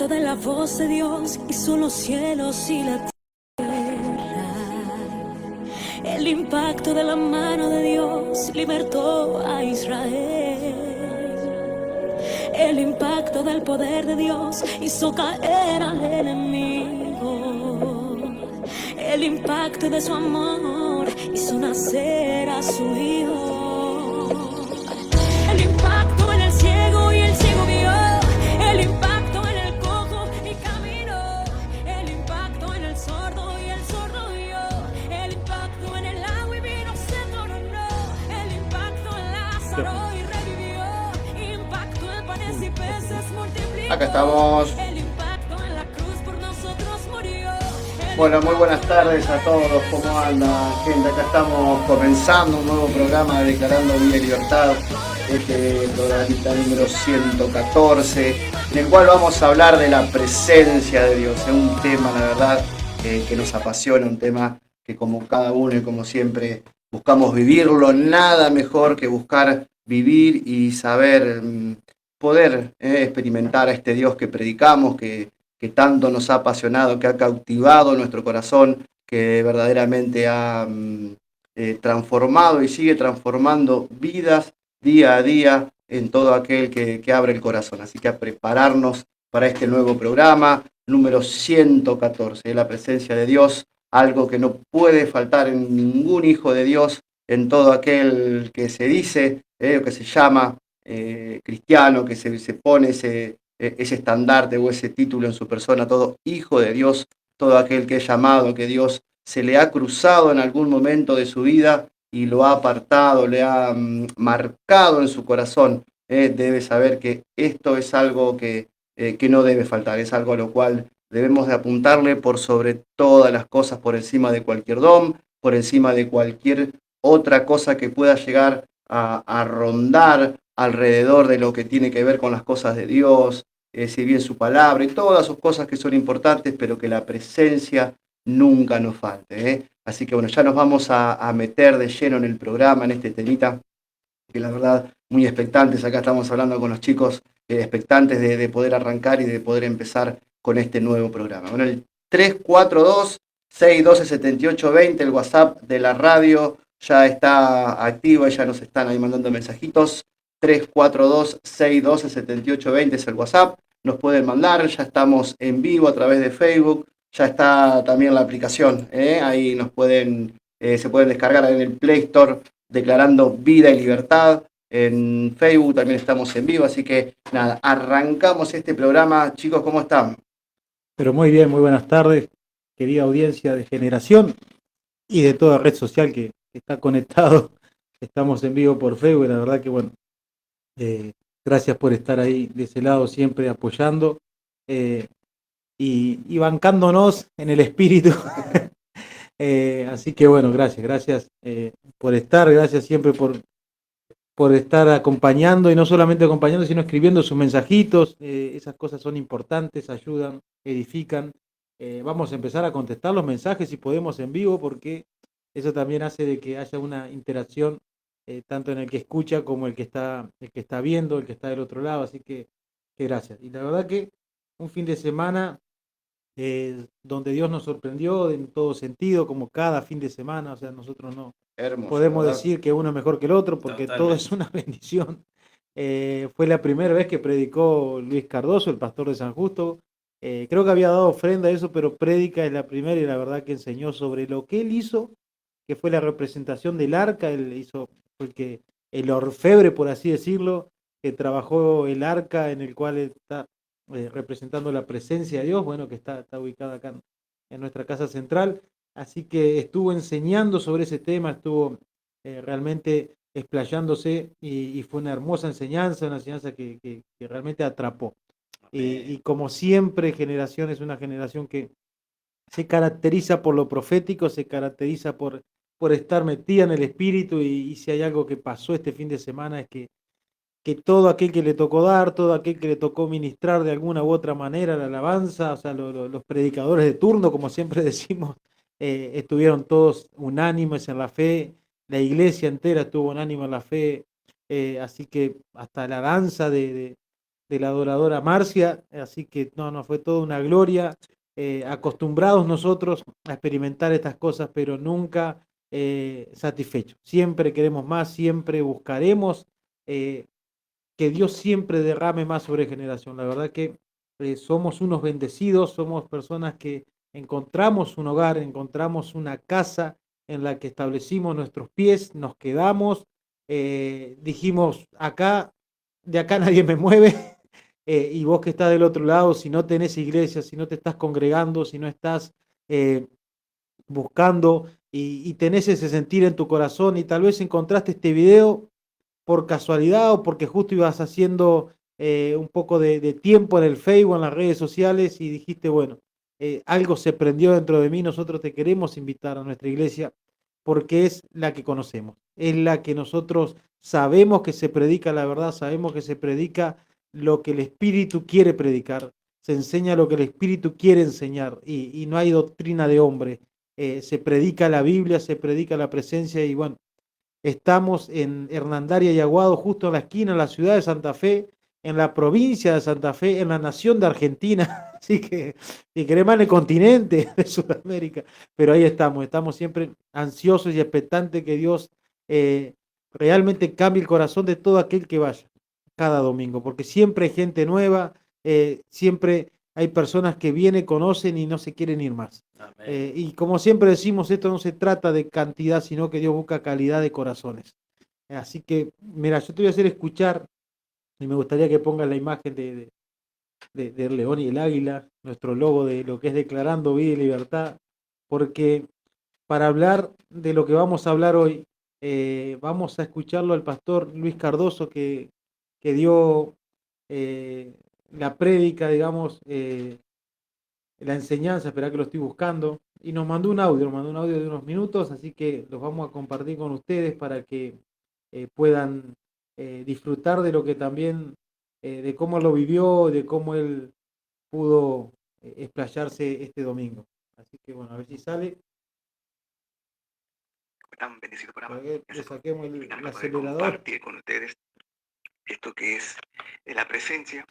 de la voz de Dios hizo los cielos y la tierra. El impacto de la mano de Dios libertó a Israel. El impacto del poder de Dios hizo caer al enemigo. El impacto de su amor hizo nacer a su hijo. El impacto en el ciego y el ciego vio. El impacto en el cojo y caminó. El impacto en el sordo y el sordo oyó. El impacto en el agua y vino se coronó. El impacto en Lázaro y revivió. Impacto en panes y peces multiplicó. Acá estamos. El impacto en la cruz por nosotros murió. Bueno, muy buenas tardes a todos. ¿Cómo andan, gente? Acá estamos comenzando un nuevo programa de Declarando Vida y Libertad. Este programita número 114, en el cual vamos a hablar de la presencia de Dios. Es un tema, la verdad, que nos apasiona, un tema que como cada uno y como siempre buscamos vivirlo. Nada mejor que buscar vivir y saber poder experimentar a este Dios que predicamos, que tanto nos ha apasionado, que ha cautivado nuestro corazón, que verdaderamente ha transformado y sigue transformando vidas día a día en todo aquel que abre el corazón. Así que a prepararnos para este nuevo programa, número 114, la presencia de Dios, algo que no puede faltar en ningún hijo de Dios, en todo aquel que se dice, que se llama cristiano, que se pone ese estandarte o ese título en su persona, todo hijo de Dios, todo aquel que es llamado, que Dios se le ha cruzado en algún momento de su vida y lo ha apartado, le ha marcado en su corazón, debe saber que esto es algo que no debe faltar, es algo a lo cual debemos de apuntarle por sobre todas las cosas, por encima de cualquier don, por encima de cualquier otra cosa que pueda llegar a rondar alrededor de lo que tiene que ver con las cosas de Dios, si bien su palabra y todas sus cosas que son importantes, pero que la presencia nunca nos falte. Así que bueno, ya nos vamos a meter de lleno en el programa, en este temita, que la verdad, muy expectantes. Acá estamos hablando con los chicos, expectantes de poder arrancar y de poder empezar con este nuevo programa. Bueno, el 342-612-7820, el WhatsApp de la radio, ya está activo, ya nos están ahí mandando mensajitos. 342-612-7820 es el WhatsApp, nos pueden mandar, ya estamos en vivo a través de Facebook, ya está también la aplicación, ahí nos pueden, se pueden descargar en el Play Store, Declarando Vida y Libertad. En Facebook también estamos en vivo, así que nada, arrancamos este programa. Chicos, ¿cómo están? Pero muy bien, muy buenas tardes, querida audiencia de Generación y de toda red social que está conectado. Estamos en vivo por Facebook y la verdad que bueno, gracias por estar ahí de ese lado siempre apoyando y bancándonos en el espíritu. Así que bueno, gracias por estar, gracias siempre por estar acompañando y no solamente acompañando, sino escribiendo sus mensajitos. Esas cosas son importantes, ayudan, edifican. Vamos a empezar a contestar los mensajes si podemos en vivo, porque eso también hace de que haya una interacción tanto en el que escucha como el que está viendo, el que está del otro lado. Así que gracias. Y la verdad que un fin de semana donde Dios nos sorprendió en todo sentido, como cada fin de semana. O sea, nosotros no Hermoso, podemos ¿verdad? decir que uno es mejor que el otro, porque Totalmente. todo es una bendición. Fue la primera vez que predicó Luis Cardoso, el pastor de San Justo. Creo que había dado ofrenda a eso, pero prédica es la primera y la verdad que enseñó sobre lo que él hizo, que fue la representación del arca. Él hizo, fue el orfebre, por así decirlo, que trabajó el arca en el cual está representando la presencia de Dios, bueno, que está ubicada acá en nuestra casa central. Así que estuvo enseñando sobre ese tema, estuvo realmente explayándose y fue una hermosa enseñanza, una enseñanza que realmente atrapó. Y como siempre, Generación es una generación que se caracteriza por lo profético, se caracteriza por estar metida en el espíritu y si hay algo que pasó este fin de semana es que todo aquel que le tocó dar, todo aquel que le tocó ministrar de alguna u otra manera la alabanza, o sea, los predicadores de turno, como siempre decimos, estuvieron todos unánimes en la fe, la iglesia entera estuvo unánime en la fe, así que hasta la danza de la adoradora Marcia, así que no, fue toda una gloria. Acostumbrados nosotros a experimentar estas cosas, pero nunca satisfechos. Siempre queremos más, siempre buscaremos que Dios siempre derrame más sobre generación. La verdad que somos unos bendecidos, somos personas que encontramos un hogar, encontramos una casa en la que establecimos nuestros pies, nos quedamos, dijimos, acá, de acá nadie me mueve. Y vos que estás del otro lado, si no tenés iglesia, si no te estás congregando, si no estás eh, buscando y tenés ese sentir en tu corazón y tal vez encontraste este video por casualidad o porque justo ibas haciendo un poco de tiempo en el Facebook, en las redes sociales y dijiste, bueno, algo se prendió dentro de mí, nosotros te queremos invitar a nuestra iglesia porque es la que conocemos, es la que nosotros sabemos que se predica la verdad, sabemos que se predica lo que el Espíritu quiere predicar, se enseña lo que el Espíritu quiere enseñar y no hay doctrina de hombre, se predica la Biblia, se predica la presencia y bueno, estamos en Hernandaria y Aguado, justo en la esquina, en la ciudad de Santa Fe, en la provincia de Santa Fe, en la nación de Argentina. Así que, si querés más en el continente de Sudamérica. Pero ahí estamos siempre ansiosos y expectantes que Dios realmente cambie el corazón de todo aquel que vaya cada domingo, porque siempre hay gente nueva, siempre hay personas que vienen, conocen y no se quieren ir más. Y como siempre decimos, esto no se trata de cantidad, sino que Dios busca calidad de corazones. Así que, mira, yo te voy a hacer escuchar y me gustaría que pongas la imagen del león y el águila, nuestro logo de lo que es Declarando Vida y Libertad, porque para hablar de lo que vamos a hablar hoy, vamos a escucharlo al pastor Luis Cardoso que dio la prédica, digamos, la enseñanza, espera que lo estoy buscando, y nos mandó un audio de unos minutos, así que los vamos a compartir con ustedes para que puedan disfrutar de lo que también, de cómo lo vivió, de cómo él pudo explayarse este domingo. Así que bueno, a ver si sale. Tan bendecido programa. Le saquemos el Para poder acelerador. compartir con ustedes esto que es la presencia,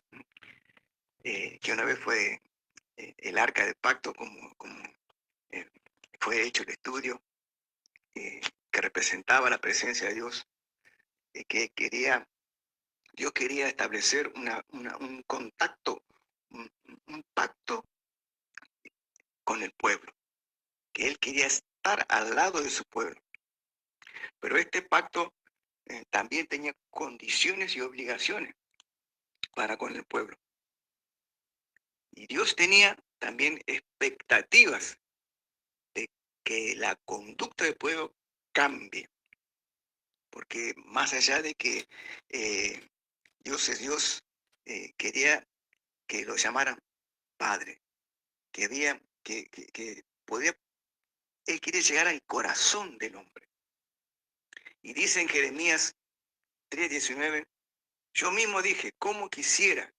que una vez fue el arca del pacto, como fue hecho el estudio, que representaba la presencia de Dios, que Dios quería establecer un contacto, un pacto con el pueblo, que Él quería estar al lado de su pueblo. Pero este pacto también tenía condiciones y obligaciones para con el pueblo. Y Dios tenía también expectativas de que la conducta del pueblo cambie. Porque más allá de que Dios es Dios, quería que lo llamaran Padre. Él quería llegar al corazón del hombre. Y dice en Jeremías 3:19, yo mismo dije, cómo quisiera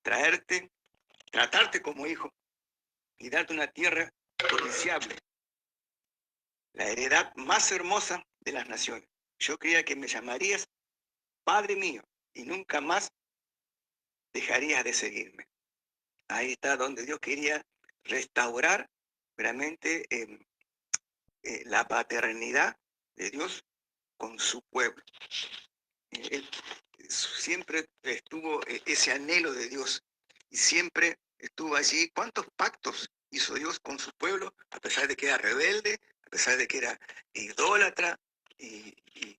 tratarte como hijo y darte una tierra codiciable, la heredad más hermosa de las naciones. Yo creía que me llamarías Padre mío y nunca más dejarías de seguirme. Ahí está donde Dios quería restaurar realmente la paternidad de Dios con su pueblo. Él siempre estuvo ese anhelo de Dios y siempre estuvo allí. ¿Cuántos pactos hizo Dios con su pueblo? A pesar de que era rebelde, a pesar de que era idólatra y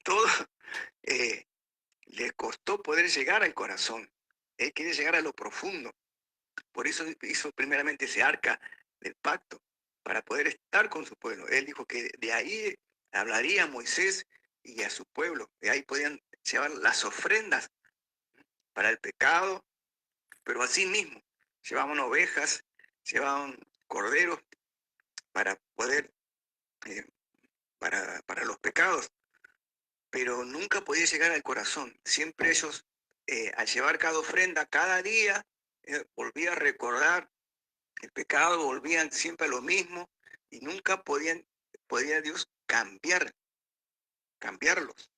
todo, le costó poder llegar al corazón. Él quería llegar a lo profundo. Por eso hizo primeramente ese arca del pacto, para poder estar con su pueblo. Él dijo que de ahí hablaría a Moisés y a su pueblo. De ahí podían llevar las ofrendas para el pecado, pero así mismo llevaban ovejas, llevaban corderos para poder, para los pecados, pero nunca podía llegar al corazón. Siempre ellos, al llevar cada ofrenda, cada día, volvía a recordar el pecado, volvían siempre a lo mismo y nunca podía Dios cambiarlos.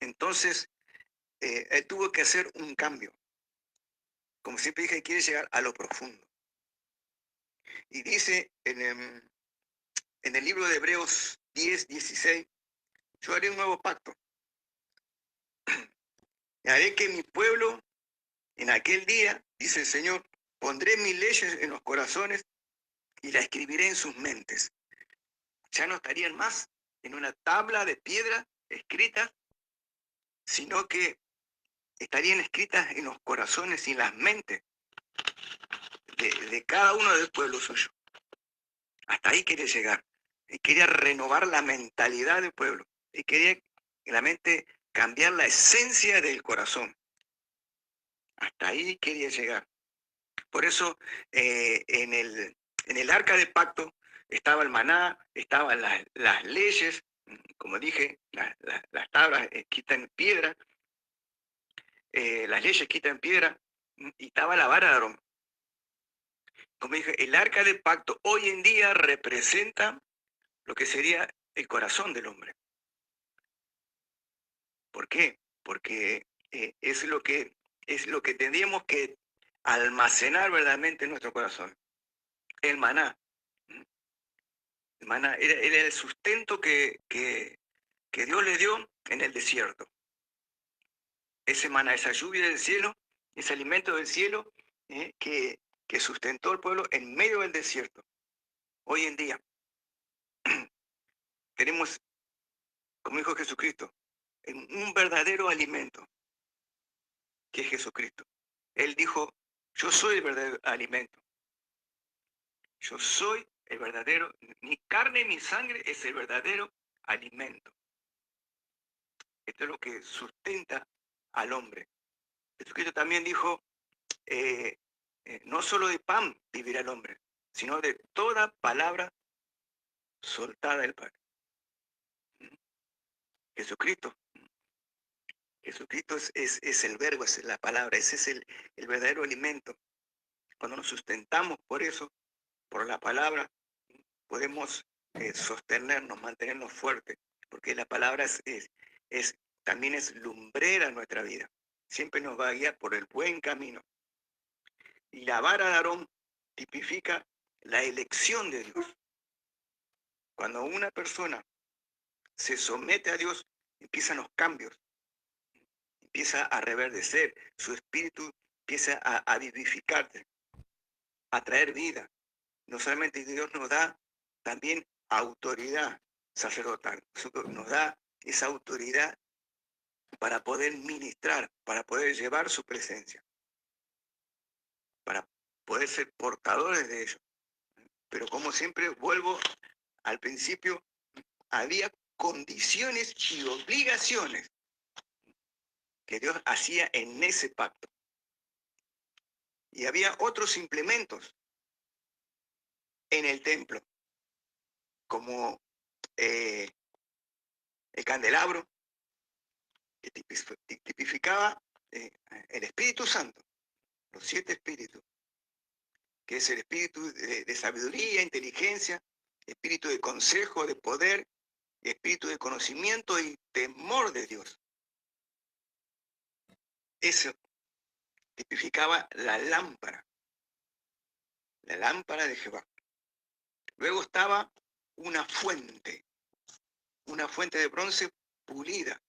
Entonces, él tuvo que hacer un cambio. Como siempre dije, quiere llegar a lo profundo. Y dice en el libro de Hebreos 10:16, yo haré un nuevo pacto. Y haré que mi pueblo, en aquel día, dice el Señor, pondré mis leyes en los corazones y las escribiré en sus mentes. Ya no estarían más en una tabla de piedra escritas, sino que estarían escritas en los corazones y en las mentes de cada uno del pueblo suyo. Hasta ahí quería llegar. Y quería renovar la mentalidad del pueblo. Y quería realmente cambiar la esencia del corazón. Hasta ahí quería llegar. Por eso en el arca de pacto estaba el maná, estaban las leyes, como dije, las tablas escritas en piedra, las leyes escritas en piedra, y estaba la vara de Aarón. Como dije, el arca de pacto hoy en día representa lo que sería el corazón del hombre. ¿Por qué? Porque es lo que tendríamos que almacenar verdaderamente en nuestro corazón. El maná. El maná era el sustento que Dios le dio en el desierto. Ese maná, esa lluvia del cielo, ese alimento del cielo que sustentó al pueblo en medio del desierto. Hoy en día tenemos, como dijo Jesucristo, un verdadero alimento, que es Jesucristo. Él dijo, yo soy el verdadero alimento. Yo soy el verdadero, mi carne, mi sangre es el verdadero alimento. Esto es lo que sustenta al hombre. Jesucristo también dijo, no solo de pan vivirá el hombre, sino de toda palabra soltada del Padre. Jesucristo. Jesucristo es el verbo, es la palabra, ese es el verdadero alimento. Cuando nos sustentamos por eso, por la palabra, podemos sostenernos, mantenernos fuertes, porque la palabra también es lumbrera en nuestra vida. Siempre nos va a guiar por el buen camino. Y la vara de Aarón tipifica la elección de Dios. Cuando una persona se somete a Dios, empiezan los cambios, empieza a reverdecer, su espíritu empieza a vivificarse, a traer vida. No solamente Dios nos da también autoridad sacerdotal, nos da esa autoridad para poder ministrar, para poder llevar su presencia, para poder ser portadores de ello. Pero como siempre vuelvo al principio, había condiciones y obligaciones que Dios hacía en ese pacto. Y había otros implementos en el templo, como el candelabro, que tipificaba el Espíritu Santo, los 7 espíritus, que es el espíritu de sabiduría, inteligencia, espíritu de consejo, de poder, espíritu de conocimiento y temor de Dios. Eso tipificaba la lámpara de Jehová. Luego estaba una fuente de bronce pulida,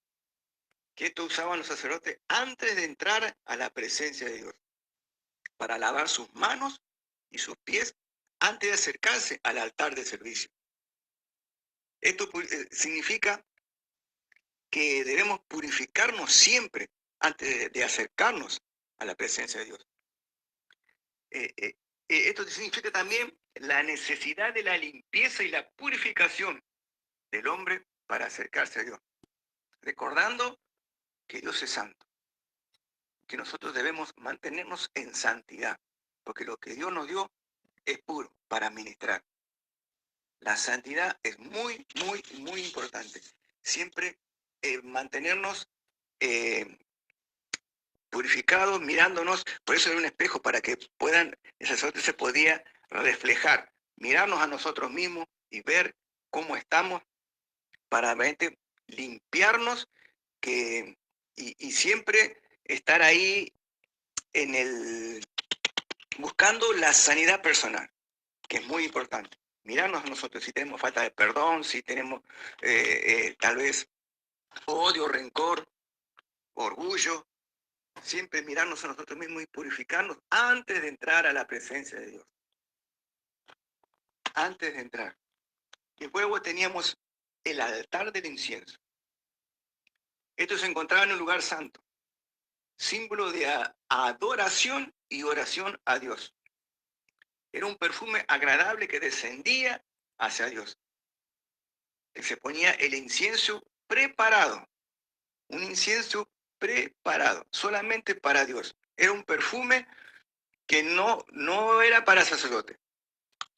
que esto usaban los sacerdotes antes de entrar a la presencia de Dios, para lavar sus manos y sus pies antes de acercarse al altar de servicio. Esto significa que debemos purificarnos siempre antes de acercarnos a la presencia de Dios. Esto significa también la necesidad de la limpieza y la purificación del hombre para acercarse a Dios, recordando que Dios es santo, que nosotros debemos mantenernos en santidad, porque lo que Dios nos dio es puro para ministrar. La santidad es muy, muy, muy importante. Siempre mantenernos purificados, mirándonos, por eso era un espejo, para que el sacerdote se podía reflejar, mirarnos a nosotros mismos y ver cómo estamos, para realmente limpiarnos, que y siempre estar ahí buscando la sanidad personal, que es muy importante. Mirarnos a nosotros, si tenemos falta de perdón, si tenemos tal vez odio, rencor, orgullo, siempre mirarnos a nosotros mismos y purificarnos antes de entrar a la presencia de Dios. Antes de entrar. Y luego teníamos el altar del incienso. Esto se encontraba en un lugar santo, símbolo de adoración y oración a Dios. Era un perfume agradable que descendía hacia Dios. Se ponía el incienso preparado, un incienso preparado, solamente para Dios. Era un perfume que no era para sacerdote,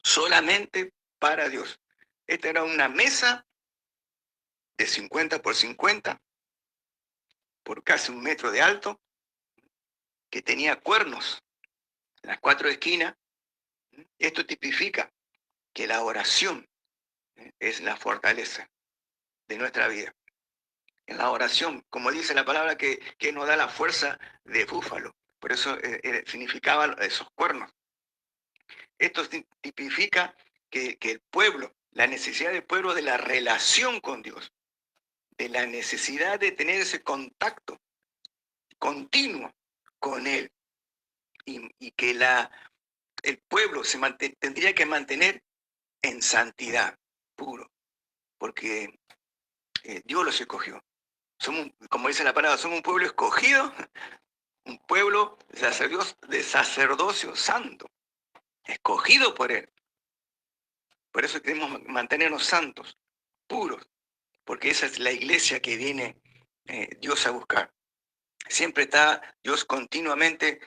solamente para Dios. Esta era una mesa de 50 por 50, por casi 1 metro de alto, que tenía cuernos en las 4 esquinas. Esto tipifica que la oración es la fortaleza de nuestra vida. En la oración, como dice la palabra, que nos da la fuerza de búfalo. Por eso significaban esos cuernos. Esto tipifica que el pueblo, la necesidad del pueblo de la relación con Dios, de la necesidad de tener ese contacto continuo con Él, y que el pueblo tendría que mantener en santidad, puro, porque Dios los escogió. Somos, como dice la palabra, somos un pueblo escogido, un pueblo de sacerdocio santo, escogido por Él. Por eso queremos mantenernos santos, puros, porque esa es la iglesia que viene Dios a buscar. Siempre está Dios continuamente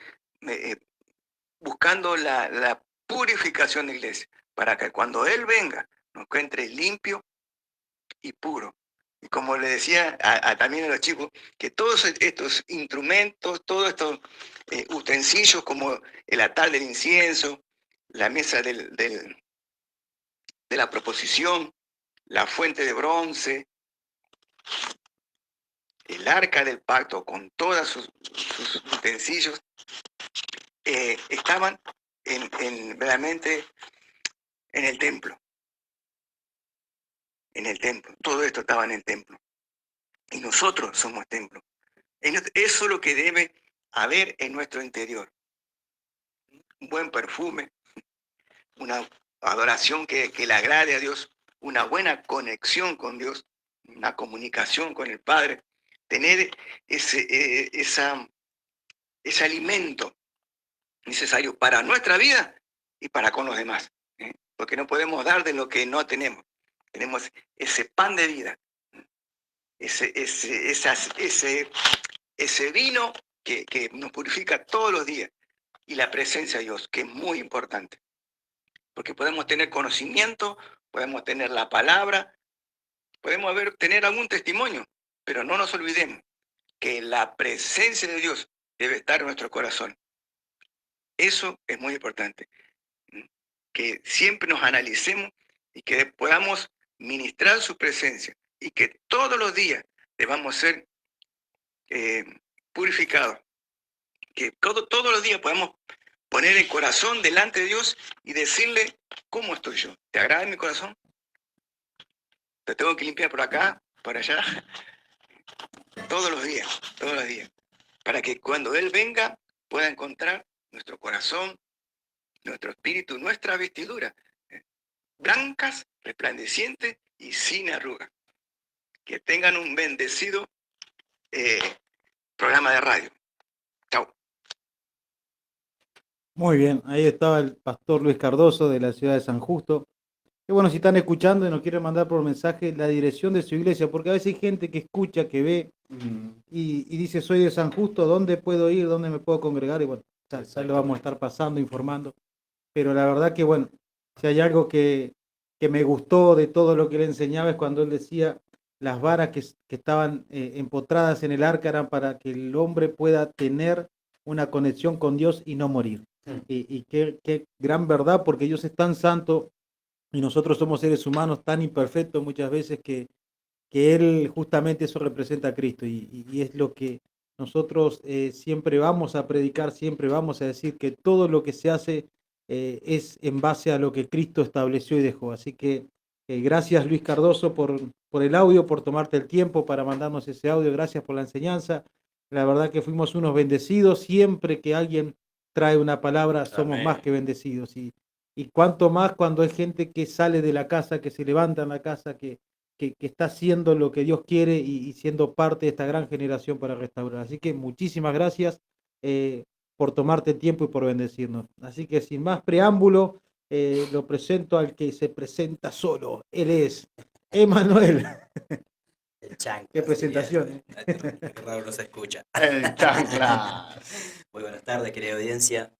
buscando la purificación de la iglesia, para que cuando Él venga nos encuentre limpio y puro. Y como le decía también a los chicos, que todos estos instrumentos, todos estos utensilios como el altar del incienso, la mesa de la proposición, la fuente de bronce, el arca del pacto con todos sus utensilios, estaban realmente en el templo. En el templo. Todo esto estaba en el templo. Y nosotros somos templo. Eso es lo que debe haber en nuestro interior. Un buen perfume, una adoración que le agrade a Dios, una buena conexión con Dios, una comunicación con el Padre, tener ese alimento necesario para nuestra vida y para con los demás. Porque no podemos dar de lo que no tenemos. Tenemos ese pan de vida, ese vino que nos purifica todos los días, y la presencia de Dios, que es muy importante. Porque podemos tener conocimiento, podemos tener la palabra, podemos tener algún testimonio, pero no nos olvidemos que la presencia de Dios debe estar en nuestro corazón. Eso es muy importante. Que siempre nos analicemos y que podamos ministrar su presencia, y que todos los días debamos ser purificados. Que todos los días podamos poner el corazón delante de Dios y decirle: ¿cómo estoy yo? ¿Te agrada mi corazón? ¿Te tengo que limpiar por acá, por allá? Todos los días. Para que cuando Él venga pueda encontrar nuestro corazón, nuestro espíritu, nuestra vestidura, blancas, resplandecientes y sin arruga. Que tengan un bendecido programa de radio. Chao. Muy bien, ahí estaba el pastor Luis Cardoso de la ciudad de San Justo. Y bueno, si están escuchando y nos quieren mandar por mensaje la dirección de su iglesia, porque a veces hay gente que escucha, que ve y dice: soy de San Justo, ¿dónde puedo ir? ¿Dónde me puedo congregar? Y bueno, ya lo vamos a estar pasando, informando. Pero la verdad que bueno, si hay algo que me gustó de todo lo que él enseñaba, es cuando él decía: las varas que estaban empotradas en el arca eran para que el hombre pueda tener una conexión con Dios y no morir. Y qué gran verdad, porque Dios es tan santo y nosotros somos seres humanos tan imperfectos muchas veces, que Él justamente eso representa a Cristo, y es lo que Nosotros siempre vamos a predicar, siempre vamos a decir que todo lo que se hace es en base a lo que Cristo estableció y dejó. Así que gracias Luis Cardoso por el audio, por tomarte el tiempo para mandarnos ese audio. Gracias por la enseñanza. La verdad que fuimos unos bendecidos. Siempre que alguien trae una palabra, somos más que bendecidos. Y cuanto más cuando hay gente que sale de la casa, que se levanta en la casa, que está haciendo lo que Dios quiere y siendo parte de esta gran generación para restaurar. Así que muchísimas gracias por tomarte el tiempo y por bendecirnos. Así que sin más preámbulo, lo presento al que se presenta solo. Él es Emanuel. El chancla. Qué presentación. Qué raro no se escucha. El chancla. Muy buenas tardes, querida audiencia.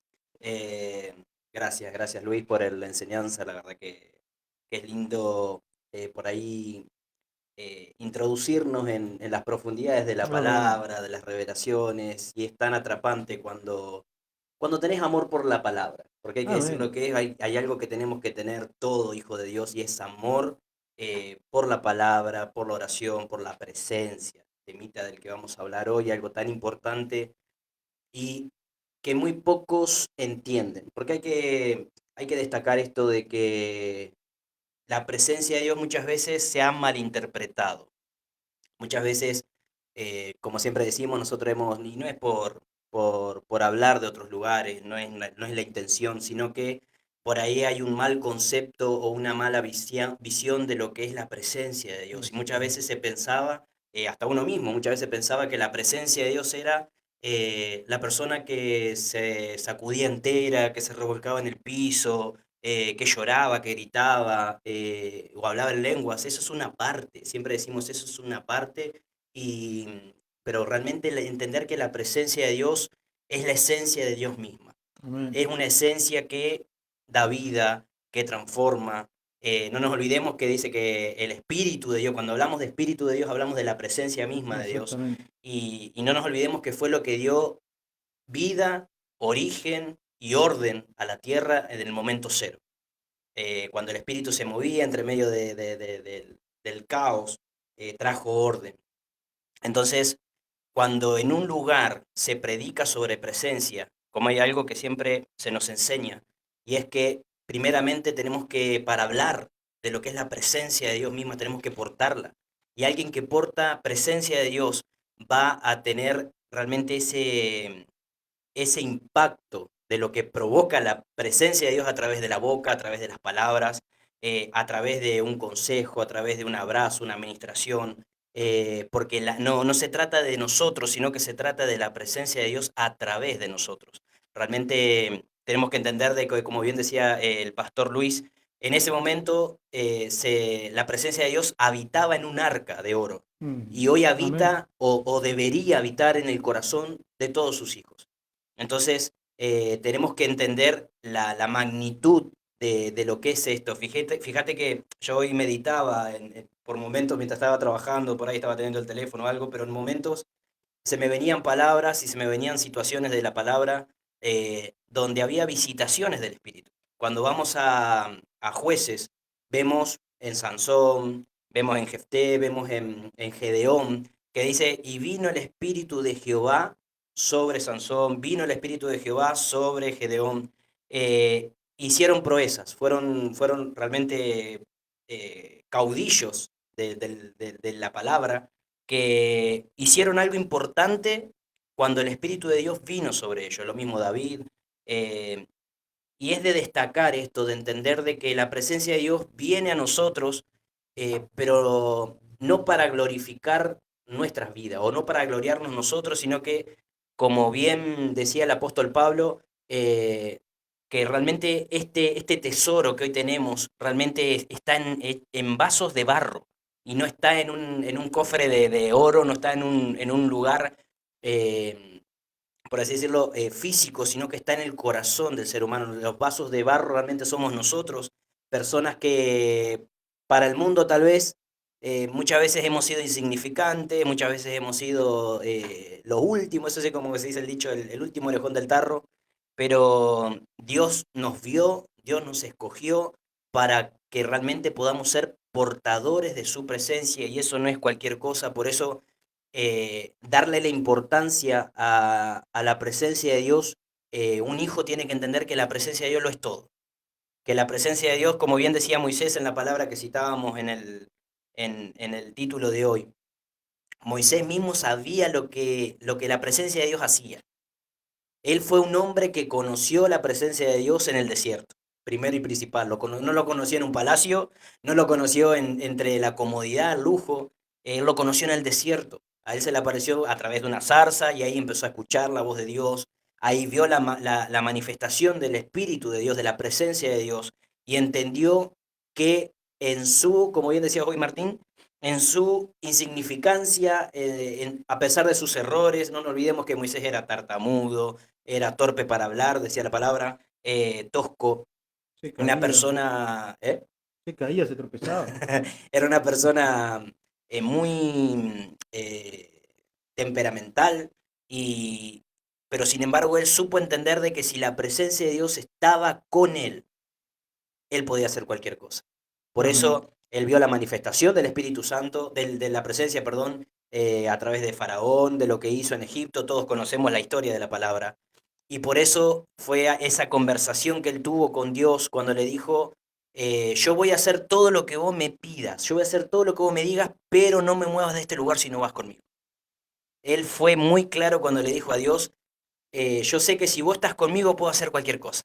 Gracias Luis por la enseñanza. La verdad que es lindo por ahí introducirnos en las profundidades de la palabra, de las revelaciones, y es tan atrapante cuando tenés amor por la palabra, porque hay que decir lo que es, hay algo que tenemos que tener todo hijo de Dios, y es amor por la palabra, por la oración, por la presencia, temita del que vamos a hablar hoy, algo tan importante y que muy pocos entienden, porque hay que destacar esto de que la presencia de Dios muchas veces se ha malinterpretado. Muchas veces, como siempre decimos, nosotros y no es por hablar de otros lugares, no es la intención, sino que por ahí hay un mal concepto o una mala visión de lo que es la presencia de Dios. Y muchas veces se pensaba, hasta uno mismo, muchas veces pensaba que la presencia de Dios era la persona que se sacudía entera, que se revolcaba en el piso, que lloraba, que gritaba, o hablaba en lenguas. Eso es una parte, siempre decimos eso es una parte, pero realmente entender que la presencia de Dios es la esencia de Dios misma. Amén. Es una esencia que da vida, que transforma. No nos olvidemos que dice que el Espíritu de Dios, cuando hablamos de Espíritu de Dios, hablamos de la presencia misma de Dios. Y no nos olvidemos que fue lo que dio vida, origen y orden a la tierra en el momento cero. Cuando el espíritu se movía entre medio del caos, trajo orden. Entonces, cuando en un lugar se predica sobre presencia, como hay algo que siempre se nos enseña, y es que primeramente tenemos que, para hablar de lo que es la presencia de Dios misma, tenemos que portarla. Y alguien que porta presencia de Dios va a tener realmente ese impacto de lo que provoca la presencia de Dios a través de la boca, a través de las palabras, a través de un consejo, a través de un abrazo, una administración, porque no se trata de nosotros, sino que se trata de la presencia de Dios a través de nosotros. Realmente tenemos que entender de que, como bien decía el pastor Luis, en ese momento la presencia de Dios habitaba en un arca de oro, y hoy habita o debería habitar en el corazón de todos sus hijos. Entonces, tenemos que entender la magnitud de lo que es esto. Fíjate que yo hoy meditaba por momentos mientras estaba trabajando, por ahí estaba teniendo el teléfono o algo, pero en momentos se me venían palabras y se me venían situaciones de la palabra donde había visitaciones del Espíritu. Cuando vamos a Jueces, vemos en Sansón, vemos en Jefté, vemos en Gedeón, que dice, y vino el Espíritu de Jehová sobre Sansón, vino el Espíritu de Jehová sobre Gedeón. Hicieron proezas, fueron realmente caudillos de la palabra, que hicieron algo importante cuando el Espíritu de Dios vino sobre ellos. Lo mismo David. Y es de destacar esto, de entender de que la presencia de Dios viene a nosotros, pero no para glorificar nuestras vidas, o no para gloriarnos nosotros, sino que, como bien decía el apóstol Pablo, que realmente este tesoro que hoy tenemos realmente está en vasos de barro, y no está en un cofre de oro, no está en un lugar, por así decirlo, físico, sino que está en el corazón del ser humano. Los vasos de barro realmente somos nosotros, personas que para el mundo tal vez muchas veces hemos sido insignificantes, muchas veces hemos sido lo último, eso es como se dice el dicho, el último orejón del tarro, pero Dios nos vio, Dios nos escogió para que realmente podamos ser portadores de su presencia, y eso no es cualquier cosa. Por eso darle la importancia a la presencia de Dios, un hijo tiene que entender que la presencia de Dios lo es todo. Que la presencia de Dios, como bien decía Moisés en la palabra que citábamos en el título de hoy, Moisés mismo sabía lo que la presencia de Dios hacía. Él fue un hombre que conoció la presencia de Dios en el desierto, primero y principal. No lo conoció en un palacio, no lo conoció entre la comodidad, el lujo, él lo conoció en el desierto. A él se le apareció a través de una zarza y ahí empezó a escuchar la voz de Dios. Ahí vio la manifestación del Espíritu de Dios, de la presencia de Dios, y entendió que en su, como bien decía hoy Martín, en su insignificancia, a pesar de sus errores, no nos olvidemos que Moisés era tartamudo, era torpe para hablar, decía la palabra, tosco, Se una caía, persona, se caía, se tropezaba. era una persona muy temperamental, y, pero sin embargo él supo entender de que si la presencia de Dios estaba con él podía hacer cualquier cosa. Por Amén. eso él vio la manifestación del Espíritu Santo, de la presencia, perdón, a través de Faraón, de lo que hizo en Egipto, todos conocemos la historia de la palabra. Y por eso fue esa conversación que él tuvo con Dios cuando le dijo, yo voy a hacer todo lo que vos me pidas, yo voy a hacer todo lo que vos me digas, pero no me muevas de este lugar si no vas conmigo. Él fue muy claro cuando le dijo a Dios, yo sé que si vos estás conmigo puedo hacer cualquier cosa.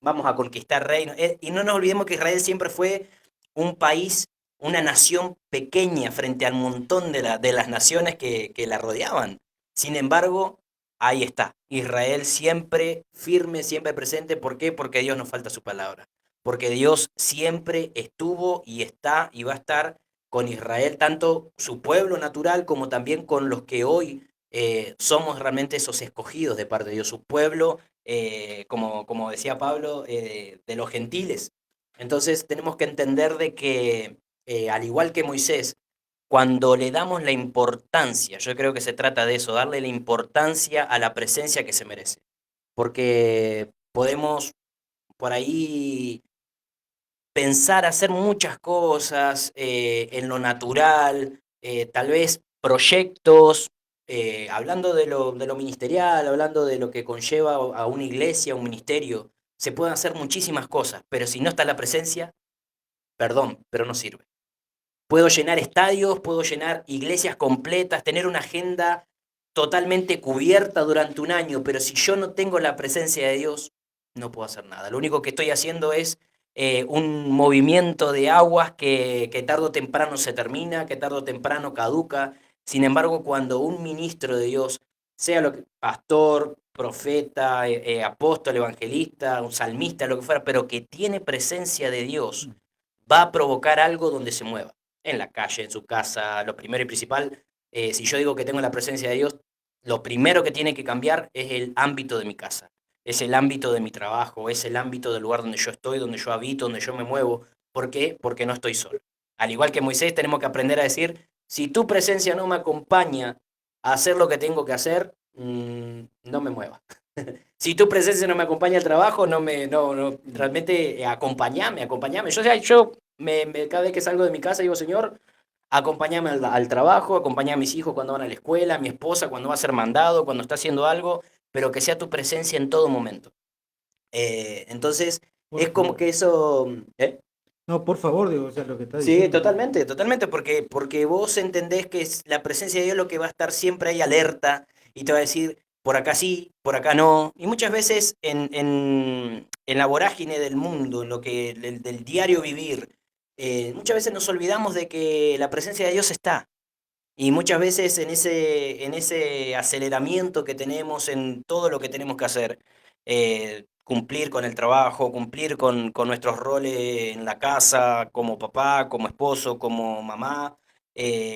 Vamos a conquistar reinos. Y no nos olvidemos que Israel siempre fue un país, una nación pequeña frente al montón de las naciones que la rodeaban. Sin embargo, ahí está. Israel siempre firme, siempre presente. ¿Por qué? Porque Dios no falta su palabra. Porque Dios siempre estuvo y está y va a estar con Israel, tanto su pueblo natural como también con los que hoy somos realmente esos escogidos de parte de Dios, su pueblo, como decía Pablo, de los gentiles. Entonces tenemos que entender de que, al igual que Moisés, cuando le damos la importancia, yo creo que se trata de eso, darle la importancia a la presencia que se merece. Porque podemos por ahí pensar hacer muchas cosas en lo natural, tal vez proyectos, hablando de lo ministerial, hablando de lo que conlleva a una iglesia, a un ministerio, se pueden hacer muchísimas cosas, pero si no está la presencia, perdón, pero no sirve. Puedo llenar estadios, puedo llenar iglesias completas, tener una agenda totalmente cubierta durante un año, pero si yo no tengo la presencia de Dios, no puedo hacer nada. Lo único que estoy haciendo es un movimiento de aguas que tarde o temprano se termina, que tarde o temprano caduca. Sin embargo, cuando un ministro de Dios, sea lo que, pastor, profeta, apóstol, evangelista, un salmista, lo que fuera, pero que tiene presencia de Dios, va a provocar algo donde se mueva en la calle, en su casa, lo primero y principal, si yo digo que tengo la presencia de Dios, lo primero que tiene que cambiar es el ámbito de mi casa, es el ámbito de mi trabajo, es el ámbito del lugar donde yo estoy, donde yo habito, donde yo me muevo. ¿Por qué? Porque no estoy solo. Al igual que Moisés, tenemos que aprender a decir, si tu presencia no me acompaña a hacer lo que tengo que hacer, no me mueva. Si tu presencia no me acompaña al trabajo, realmente acompáñame. Cada vez que salgo de mi casa digo, Señor, acompáñame al trabajo, acompáñame a mis hijos cuando van a la escuela, a mi esposa cuando va a ser mandado, cuando está haciendo algo, pero que sea tu presencia en todo momento. Entonces, Por es como favor. que eso... No, por favor, digo, o sea, lo que está Sí, diciendo. totalmente, porque vos entendés que es la presencia de Dios lo que va a estar siempre ahí alerta y te va a decir, por acá sí, por acá no. Y muchas veces en la vorágine del mundo, en lo que del diario vivir, muchas veces nos olvidamos de que la presencia de Dios está. Y muchas veces en ese aceleramiento que tenemos en todo lo que tenemos que hacer, cumplir con el trabajo, cumplir con nuestros roles en la casa, como papá, como esposo, como mamá,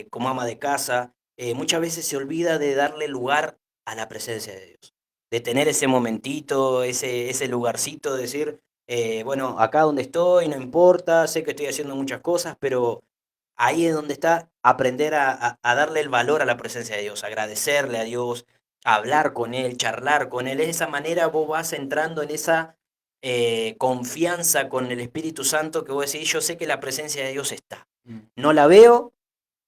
como ama de casa, muchas veces se olvida de darle lugar a la presencia de Dios, de tener ese momentito, ese lugarcito, de decir, bueno, acá donde estoy, no importa, sé que estoy haciendo muchas cosas, pero ahí es donde está aprender a darle el valor a la presencia de Dios, agradecerle a Dios, hablar con Él, charlar con Él. De esa manera vos vas entrando en esa confianza con el Espíritu Santo que vos decís, yo sé que la presencia de Dios está. No la veo,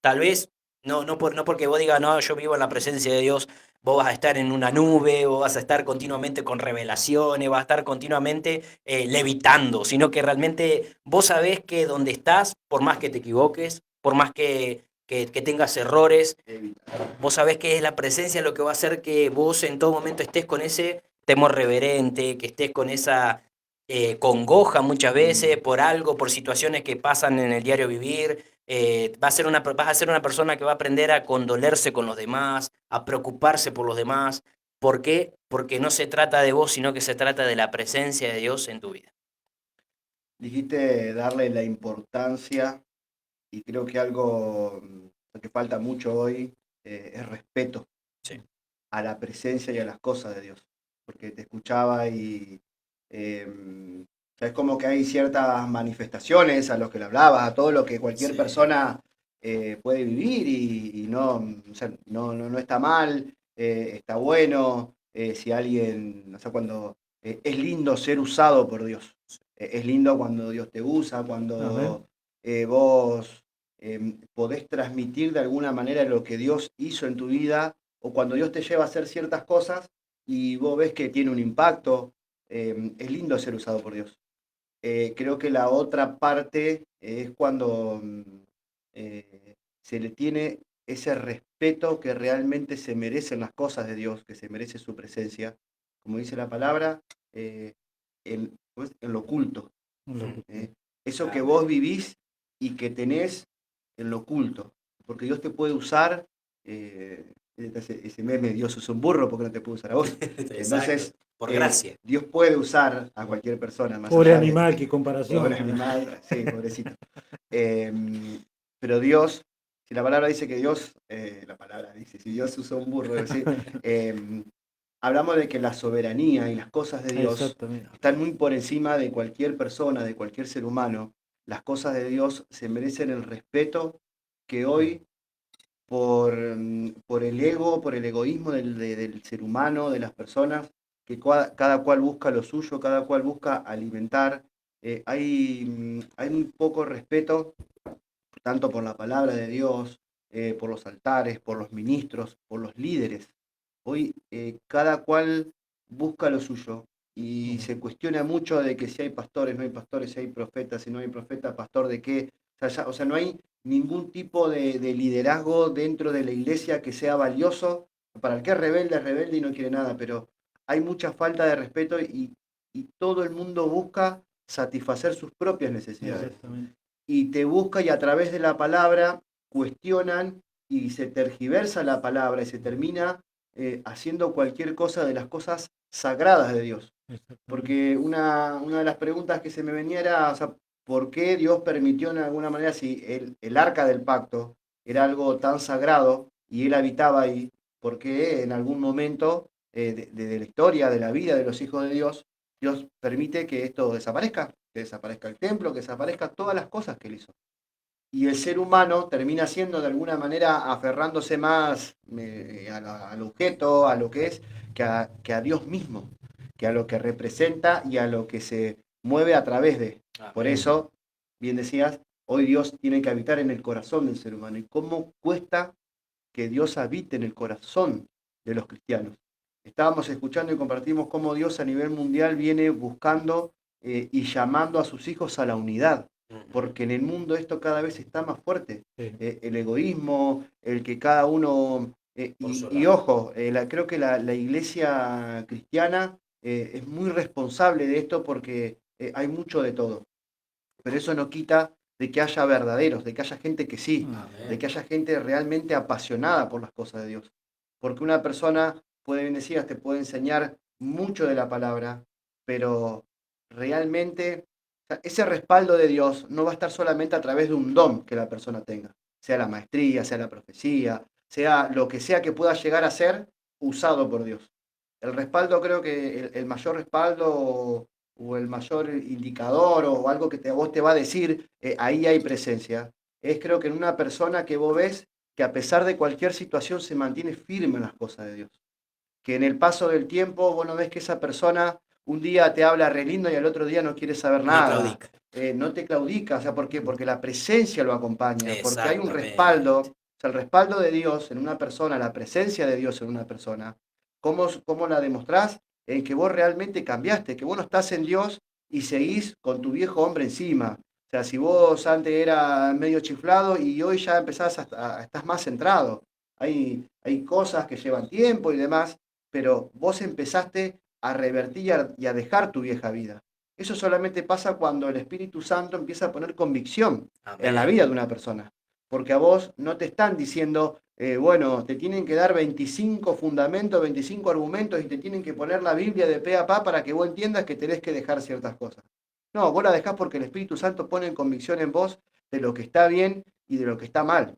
tal vez No porque vos digas, no, yo vivo en la presencia de Dios, vos vas a estar en una nube, vos vas a estar continuamente con revelaciones, vas a estar continuamente levitando, sino que realmente vos sabés que donde estás, por más que te equivoques, por más que tengas errores, vos sabés que es la presencia lo que va a hacer que vos en todo momento estés con ese temor reverente, que estés con esa congoja muchas veces por algo, por situaciones que pasan en el diario vivir. Vas a ser una persona que va a aprender a condolerse con los demás, a preocuparse por los demás. ¿Por qué? Porque no se trata de vos, sino que se trata de la presencia de Dios en tu vida. Dijiste darle la importancia y creo que algo que falta mucho hoy es respeto Sí. a la presencia y a las cosas de Dios. Porque te escuchaba y eh, es como que hay ciertas manifestaciones a los que le hablabas, a todo lo que cualquier Sí. persona puede vivir y no, o sea, no está mal, está bueno, si alguien, o sea, cuando es lindo ser usado por Dios. Es lindo cuando Dios te usa, Amén. cuando vos podés transmitir de alguna manera lo que Dios hizo en tu vida o cuando Dios te lleva a hacer ciertas cosas y vos ves que tiene un impacto, es lindo ser usado por Dios. Creo que la otra parte es cuando se le tiene ese respeto que realmente se merecen las cosas de Dios, que se merece su presencia, como dice la palabra, en lo oculto. Eso que vos vivís y que tenés en lo oculto, porque Dios te puede usar, ese meme, Dios usa un burro, porque no te puede usar a vos. Entonces, Por gracia. Dios puede usar a cualquier persona. Más Pobre allá animal, de, qué comparación. pobre animal, sí, pobrecito. Eh, pero Dios, si la palabra dice que Dios, la palabra dice, si Dios usa un burro, es decir, hablamos de que la soberanía y las cosas de Dios Exactamente. están muy por encima de cualquier persona, de cualquier ser humano. Las cosas de Dios se merecen el respeto que hoy, por el ego, por el egoísmo del ser humano, de las personas, que cada cual busca lo suyo, cada cual busca alimentar, hay muy poco respeto, tanto por la palabra de Dios, por los altares, por los ministros, por los líderes. Hoy cada cual busca lo suyo y se cuestiona mucho de que si hay pastores, no hay pastores, si hay profetas, si no hay profetas, pastor de qué. O sea, no hay ningún tipo de liderazgo dentro de la iglesia que sea valioso. Para el que es rebelde y no quiere nada, pero hay mucha falta de respeto y todo el mundo busca satisfacer sus propias necesidades. Exactamente. Y te busca y a través de la palabra cuestionan y se tergiversa la palabra y se termina haciendo cualquier cosa de las cosas sagradas de Dios. Porque una de las preguntas que se me venía era, o sea, ¿por qué Dios permitió en alguna manera, si el arca del pacto era algo tan sagrado y él habitaba ahí, por qué en algún momento de la historia, de la vida de los hijos de Dios, Dios permite que esto desaparezca, que desaparezca el templo, que desaparezca todas las cosas que él hizo? Y el ser humano termina siendo de alguna manera aferrándose más al objeto, a lo que es, que a Dios mismo, que a lo que representa y a lo que se mueve a través de. Por eso, bien decías, hoy Dios tiene que habitar en el corazón del ser humano. ¿Y cómo cuesta que Dios habite en el corazón de los cristianos? Estábamos escuchando y compartimos cómo Dios a nivel mundial viene buscando y llamando a sus hijos a la unidad, porque en el mundo esto cada vez está más fuerte. Sí. El egoísmo, el que cada uno... y ojo, creo que la iglesia cristiana es muy responsable de esto porque hay mucho de todo. Pero eso no quita de que haya verdaderos, de que haya gente que sí, de que haya gente realmente apasionada por las cosas de Dios. Porque una persona puede, bien decías, te puede enseñar mucho de la palabra, pero realmente o sea, ese respaldo de Dios no va a estar solamente a través de un don que la persona tenga, sea la maestría, sea la profecía, sea lo que sea que pueda llegar a ser usado por Dios. El respaldo, creo que el mayor respaldo o el mayor indicador o algo que vos te va a decir, ahí hay presencia, es creo que en una persona que vos ves que a pesar de cualquier situación se mantiene firme en las cosas de Dios. Que en el paso del tiempo vos no ves que esa persona un día te habla re lindo y al otro día no quiere saber nada. No te claudica, o sea, ¿por qué? Porque la presencia lo acompaña, porque hay un respaldo, sea, el respaldo de Dios en una persona, la presencia de Dios en una persona, ¿cómo la demostrás? En que vos realmente cambiaste, que vos no estás en Dios y seguís con tu viejo hombre encima. O sea, si vos antes eras medio chiflado y hoy ya empezás estás más centrado. Hay cosas que llevan tiempo y demás, pero vos empezaste a revertir y a dejar tu vieja vida. Eso solamente pasa cuando el Espíritu Santo empieza a poner convicción en la Amén. vida de una persona. Porque a vos no te están diciendo, bueno, te tienen que dar 25 fundamentos, 25 argumentos y te tienen que poner la Biblia de pe a pa para que vos entiendas que tenés que dejar ciertas cosas. No, vos la dejás porque el Espíritu Santo pone en convicción en vos de lo que está bien y de lo que está mal.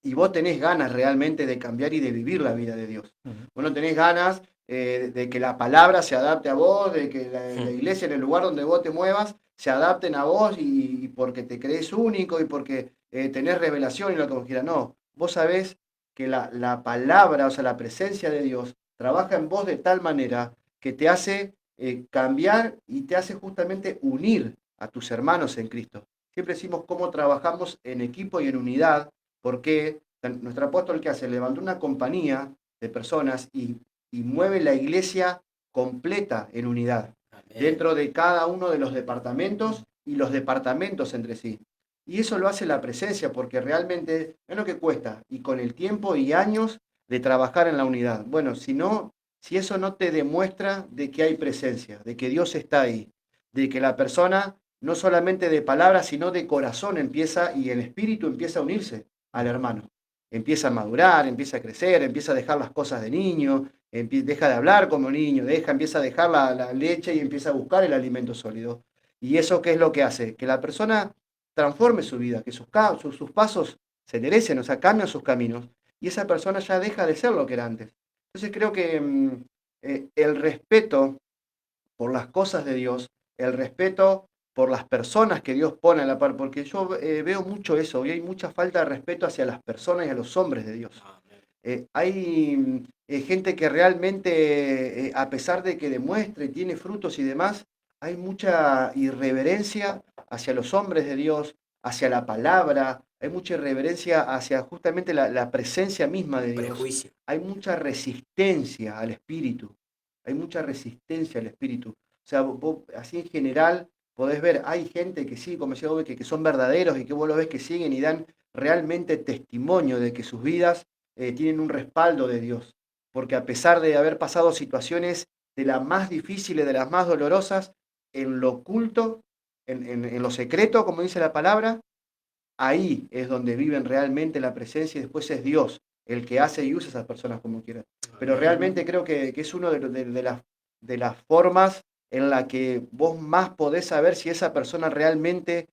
Y vos tenés ganas realmente de cambiar y de vivir la vida de Dios. Vos no tenés ganas de que la palabra se adapte a vos, de que la iglesia en el lugar donde vos te muevas se adapten a vos y porque te crees único y porque tenés revelación y lo que vos quieras. No, vos sabés que la palabra, o sea, la presencia de Dios, trabaja en vos de tal manera que te hace cambiar y te hace justamente unir a tus hermanos en Cristo. Siempre decimos cómo trabajamos en equipo y en unidad, porque nuestro apóstol, ¿qué hace? Levantó una compañía de personas y mueve la iglesia completa en unidad, Amén. dentro de cada uno de los departamentos y los departamentos entre sí. Y eso lo hace la presencia, porque realmente es lo que cuesta, y con el tiempo y años de trabajar en la unidad. Bueno, si eso no te demuestra de que hay presencia, de que Dios está ahí, de que la persona no solamente de palabras, sino de corazón empieza y el espíritu empieza a unirse al hermano. Empieza a madurar, empieza a crecer, empieza a dejar las cosas de niño, deja de hablar como niño, empieza a dejar la leche y empieza a buscar el alimento sólido. ¿Y eso qué es lo que hace? Que la persona transforme su vida, que sus pasos se enderecen, o sea, cambian sus caminos, y esa persona ya deja de ser lo que era antes. Entonces creo que el respeto por las cosas de Dios, el respeto por las personas que Dios pone a la par, porque yo veo mucho eso, y hay mucha falta de respeto hacia las personas y a los hombres de Dios. Hay gente que realmente, a pesar de que demuestre y tiene frutos y demás, hay mucha irreverencia hacia los hombres de Dios, hacia la palabra, hay mucha irreverencia hacia justamente la presencia misma de Dios. Prejuicio. Hay mucha resistencia al Espíritu, hay mucha resistencia al Espíritu. O sea, vos, así en general podés ver, hay gente que sí, como decía vos, que son verdaderos y que vos lo ves que siguen y dan realmente testimonio de que sus vidas tienen un respaldo de Dios. Porque a pesar de haber pasado situaciones de las más difíciles, de las más dolorosas, en lo oculto, en lo secreto, como dice la palabra, ahí es donde viven realmente la presencia y después es Dios el que hace y usa a esas personas como quiera. Pero realmente creo que es una de las formas en la que vos más podés saber si esa persona realmente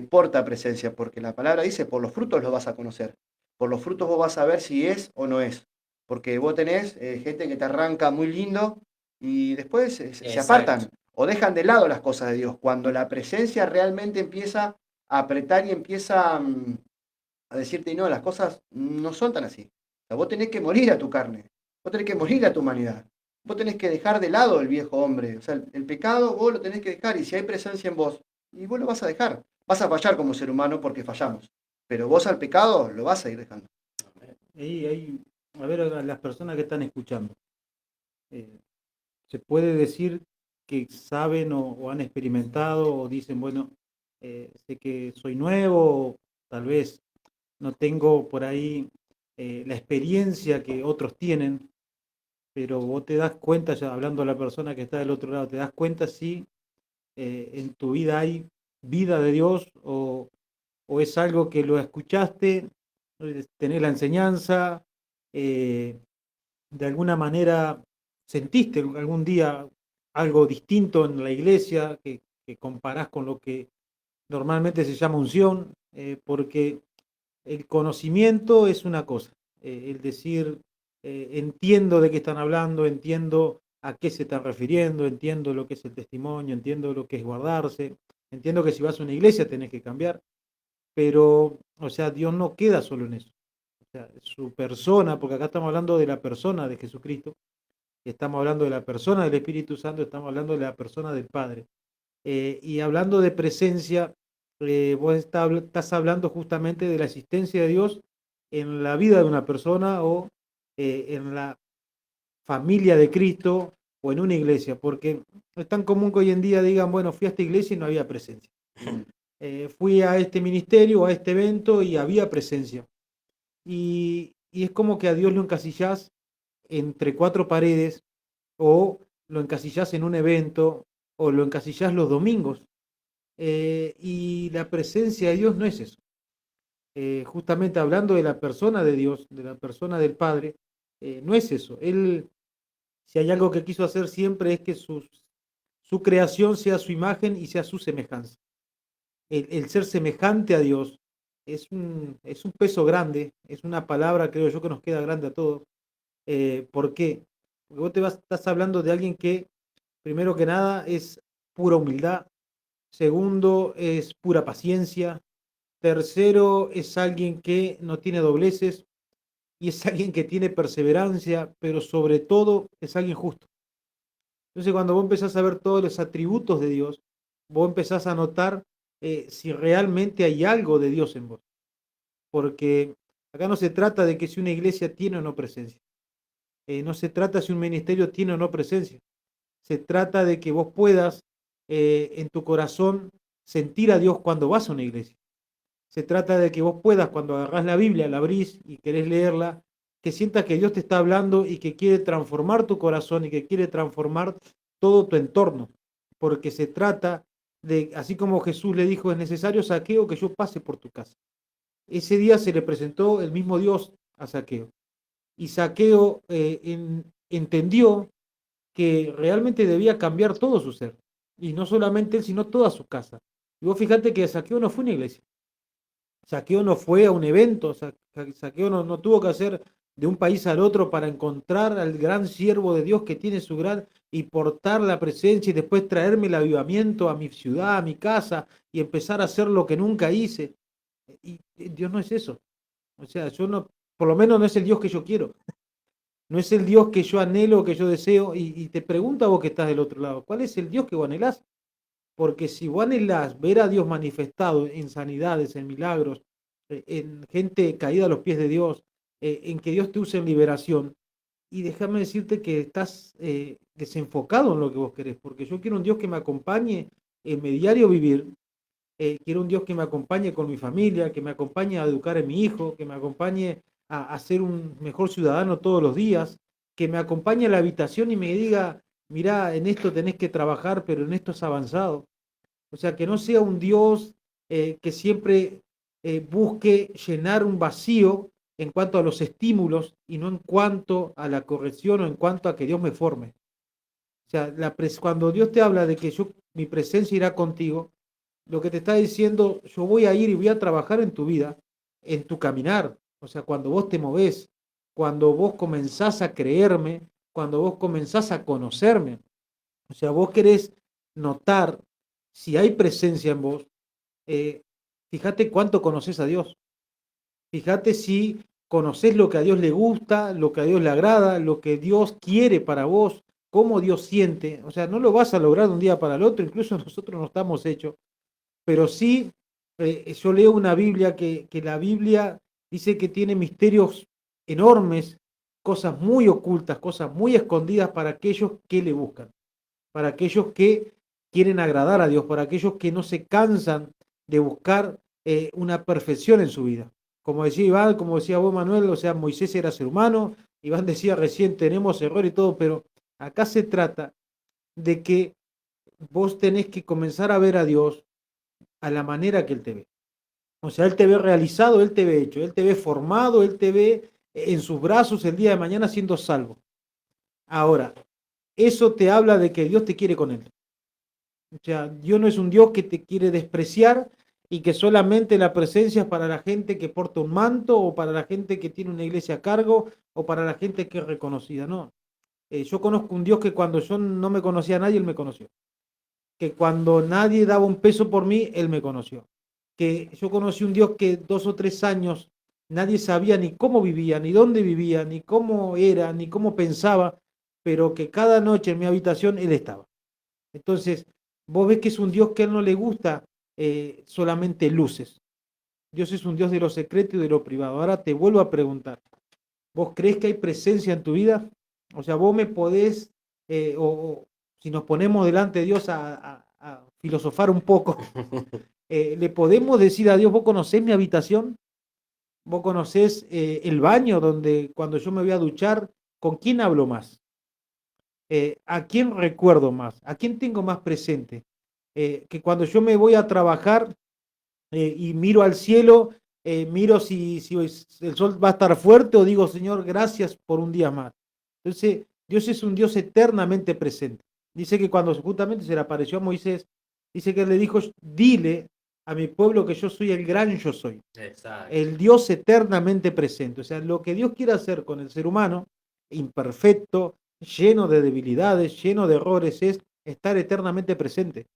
porta presencia, porque la palabra dice, por los frutos los vas a conocer. Por los frutos vos vas a ver si es o no es. Porque vos tenés gente que te arranca muy lindo y después se apartan o dejan de lado las cosas de Dios. Cuando la presencia realmente empieza a apretar y empieza a decirte, no, las cosas no son tan así. O sea, vos tenés que morir a tu carne, vos tenés que morir a tu humanidad, vos tenés que dejar de lado el viejo hombre. O sea, el pecado vos lo tenés que dejar y si hay presencia en vos, y vos lo vas a dejar. Vas a fallar como ser humano porque fallamos, pero vos al pecado lo vas a ir dejando. A ver, a las personas que están escuchando, se puede decir que saben o han experimentado o dicen, bueno, sé que soy nuevo, tal vez no tengo por ahí la experiencia que otros tienen, pero vos te das cuenta, ya hablando a la persona que está del otro lado, te das cuenta si en tu vida hay vida de Dios o es algo que lo escuchaste, tenés la enseñanza, de alguna manera sentiste algún día algo distinto en la iglesia que comparás con lo que normalmente se llama unción, porque el conocimiento es una cosa, el decir, entiendo de qué están hablando, entiendo a qué se están refiriendo, entiendo lo que es el testimonio, entiendo lo que es guardarse, entiendo que si vas a una iglesia tenés que cambiar, pero, o sea, Dios no queda solo en eso. O sea, su persona, porque acá estamos hablando de la persona de Jesucristo, estamos hablando de la persona del Espíritu Santo, estamos hablando de la persona del Padre. Y hablando de presencia, vos estás hablando justamente de la existencia de Dios en la vida de una persona o en la familia de Cristo o en una iglesia, porque es tan común que hoy en día digan, bueno, fui a esta iglesia y no había presencia. Fui a este ministerio o a este evento y había presencia. Y es como que a Dios lo encasillás entre cuatro paredes o lo encasillás en un evento o lo encasillás los domingos. Y la presencia de Dios no es eso. Justamente hablando de la persona de Dios, de la persona del Padre, no es eso. Él, si hay algo que quiso hacer siempre es que su creación sea su imagen y sea su semejanza. El ser semejante a Dios es un peso grande, es una palabra, creo yo, que nos queda grande a todos. ¿Por qué? Porque vos estás hablando de alguien que, primero que nada, es pura humildad. Segundo, es pura paciencia. Tercero, es alguien que no tiene dobleces y es alguien que tiene perseverancia, pero sobre todo es alguien justo. Entonces, cuando vos empezás a ver todos los atributos de Dios, vos empezás a notar si realmente hay algo de Dios en vos. Porque acá no se trata de que si una iglesia tiene o no presencia. No se trata si un ministerio tiene o no presencia. Se trata de que vos puedas en tu corazón sentir a Dios cuando vas a una iglesia. Se trata de que vos puedas, cuando agarrás la Biblia, la abrís y querés leerla, que sientas que Dios te está hablando y que quiere transformar tu corazón y que quiere transformar todo tu entorno. Porque se trata de, así como Jesús le dijo, es necesario, Zaqueo, que yo pase por tu casa. Ese día se le presentó el mismo Dios a Zaqueo. Y Zaqueo entendió que realmente debía cambiar todo su ser. Y no solamente él, sino toda su casa. Y vos fíjate que Zaqueo no fue a una iglesia. Zaqueo no fue a un evento. Zaqueo no tuvo que hacer de un país al otro para encontrar al gran siervo de Dios que tiene su gran y portar la presencia y después traerme el avivamiento a mi ciudad, a mi casa y empezar a hacer lo que nunca hice. Y Dios no es eso. O sea, yo no, por lo menos no es el Dios que yo quiero. No es el Dios que yo anhelo, que yo deseo. Y te pregunto a vos que estás del otro lado, ¿cuál es el Dios que vos anhelás? Porque si vos anhelás ver a Dios manifestado en sanidades, en milagros, en gente caída a los pies de Dios, en que Dios te use en liberación, y déjame decirte que estás desenfocado en lo que vos querés, porque yo quiero un Dios que me acompañe en mi diario vivir, quiero un Dios que me acompañe con mi familia, que me acompañe a educar a mi hijo, que me acompañe a ser un mejor ciudadano todos los días, que me acompañe a la habitación y me diga, mirá, en esto tenés que trabajar, pero en esto es avanzado. O sea, que no sea un Dios que siempre busque llenar un vacío en cuanto a los estímulos y no en cuanto a la corrección o en cuanto a que Dios me forme. O sea, cuando Dios te habla de que mi presencia irá contigo, lo que te está diciendo, yo voy a ir y voy a trabajar en tu vida, en tu caminar. O sea, cuando vos te movés, cuando vos comenzás a creerme, cuando vos comenzás a conocerme. O sea, vos querés notar si hay presencia en vos. Fíjate cuánto conoces a Dios. Fíjate si conoces lo que a Dios le gusta, lo que a Dios le agrada, lo que Dios quiere para vos, cómo Dios siente. O sea, no lo vas a lograr de un día para el otro, incluso nosotros no estamos hechos. Pero sí, yo leo una Biblia que la Biblia dice que tiene misterios enormes, cosas muy ocultas, cosas muy escondidas para aquellos que le buscan, para aquellos que quieren agradar a Dios, para aquellos que no se cansan de buscar una perfección en su vida. Como decía Iván, como decía vos, Manuel, o sea, Moisés era ser humano, Iván decía recién, tenemos error y todo, pero acá se trata de que vos tenés que comenzar a ver a Dios a la manera que Él te ve. O sea, Él te ve realizado, Él te ve hecho, Él te ve formado, Él te ve en sus brazos el día de mañana siendo salvo. Ahora, eso te habla de que Dios te quiere con Él. O sea, Dios no es un Dios que te quiere despreciar y que solamente la presencia es para la gente que porta un manto o para la gente que tiene una iglesia a cargo o para la gente que es reconocida. No. Yo conozco un Dios que cuando yo no me conocía a nadie, Él me conoció. Que cuando nadie daba un peso por mí, Él me conoció. Que yo conocí un Dios que 2 o 3 años nadie sabía ni cómo vivía, ni dónde vivía, ni cómo era, ni cómo pensaba, pero que cada noche en mi habitación Él estaba. Entonces, vos ves que es un Dios que a Él no le gusta solamente luces. Dios es un Dios de lo secreto y de lo privado. Ahora te vuelvo a preguntar, ¿vos crees que hay presencia en tu vida? O sea, vos me podés, o si nos ponemos delante de Dios a filosofar un poco, le podemos decir a Dios, ¿vos conocés mi habitación? ¿Vos conocés el baño donde cuando yo me voy a duchar, con quién hablo más? ¿A quién recuerdo más? ¿A quién tengo más presente? Que cuando yo me voy a trabajar y miro al cielo, miro si el sol va a estar fuerte o digo, Señor, gracias por un día más. Entonces, Dios es un Dios eternamente presente. Dice que cuando justamente se le apareció a Moisés, dice que le dijo, dile a mi pueblo que yo soy el gran yo soy. Exacto. El Dios eternamente presente. O sea, lo que Dios quiere hacer con el ser humano, imperfecto, lleno de debilidades, lleno de errores, es estar eternamente presente.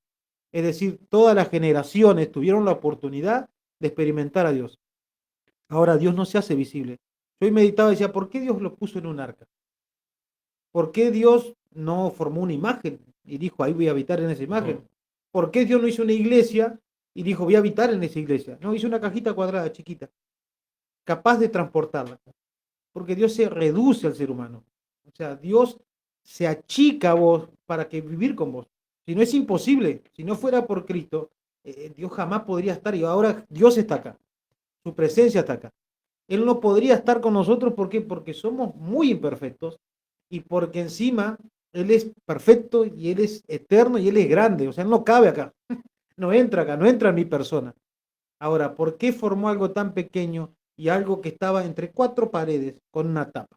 Es decir, todas las generaciones tuvieron la oportunidad de experimentar a Dios. Ahora Dios no se hace visible. Yo hoy meditaba y decía, ¿por qué Dios lo puso en un arca? ¿Por qué Dios no formó una imagen y dijo, ahí voy a habitar en esa imagen? ¿Por qué Dios no hizo una iglesia y dijo, voy a habitar en esa iglesia? No, hizo una cajita cuadrada, chiquita, capaz de transportarla. Porque Dios se reduce al ser humano. O sea, Dios se achica a vos para que vivir con vos. Si no es imposible, si no fuera por Cristo, Dios jamás podría estar. Y ahora Dios está acá. Su presencia está acá. Él no podría estar con nosotros, ¿por qué? Porque somos muy imperfectos y porque encima Él es perfecto y Él es eterno y Él es grande. O sea, Él no cabe acá. No entra acá, no entra en mi persona. Ahora, ¿por qué formó algo tan pequeño y algo que estaba entre cuatro paredes con una tapa?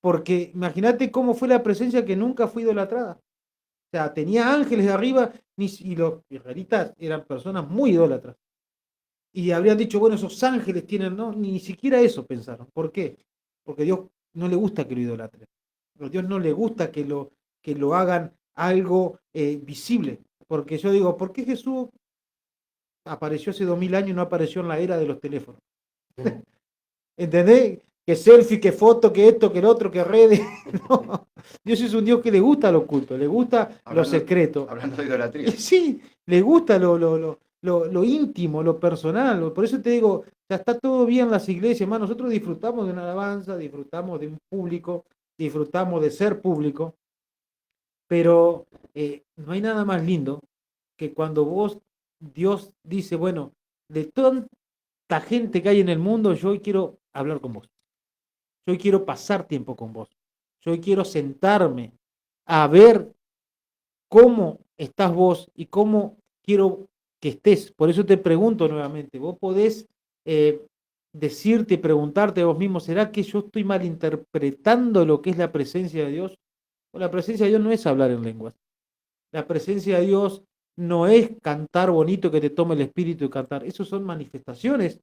Porque imagínate cómo fue la presencia que nunca fue idolatrada. O sea, tenía ángeles de arriba y los israelitas eran personas muy idólatras. Y habrían dicho, bueno, esos ángeles tienen, no, ni siquiera eso pensaron. ¿Por qué? Porque a Dios no le gusta que lo idolatren. A Dios no le gusta que lo hagan algo visible. Porque yo digo, ¿por qué Jesús apareció hace 2000 años y no apareció en la era de los teléfonos? ¿Entendés? Que selfie, que foto, que esto, que el otro, que redes. No. Dios es un Dios que le gusta lo oculto, le gusta lo secreto. Hablando de idolatría. Sí, le gusta lo íntimo, lo personal. Por eso te digo, ya está todo bien en las iglesias, hermano. Nosotros disfrutamos de una alabanza, disfrutamos de un público, disfrutamos de ser público, pero no hay nada más lindo que cuando Dios dice, bueno, de tanta gente que hay en el mundo, yo hoy quiero hablar con vos. Yo hoy quiero pasar tiempo con vos. Yo hoy quiero sentarme a ver cómo estás vos y cómo quiero que estés. Por eso te pregunto nuevamente, vos podés decirte y preguntarte a vos mismo, ¿será que yo estoy malinterpretando lo que es la presencia de Dios? O la presencia de Dios no es hablar en lenguas. La presencia de Dios no es cantar bonito que te tome el espíritu y cantar. Eso son manifestaciones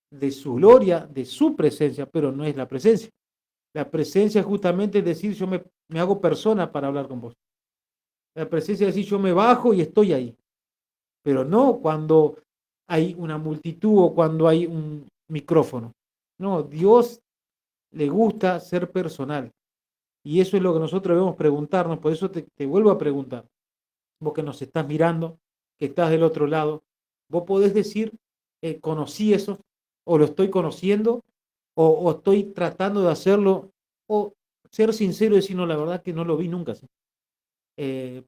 de su gloria, de su presencia, pero no es la presencia. La presencia es justamente decir, yo me hago persona para hablar con vos. La presencia es decir, yo me bajo y estoy ahí. Pero no cuando hay una multitud o cuando hay un micrófono. No, Dios le gusta ser personal. Y eso es lo que nosotros debemos preguntarnos. Por eso te vuelvo a preguntar. Vos que nos estás mirando, que estás del otro lado, vos podés decir, conocí eso, o lo estoy conociendo, o estoy tratando de hacerlo, o ser sincero y decir, no, la verdad que no lo vi nunca así.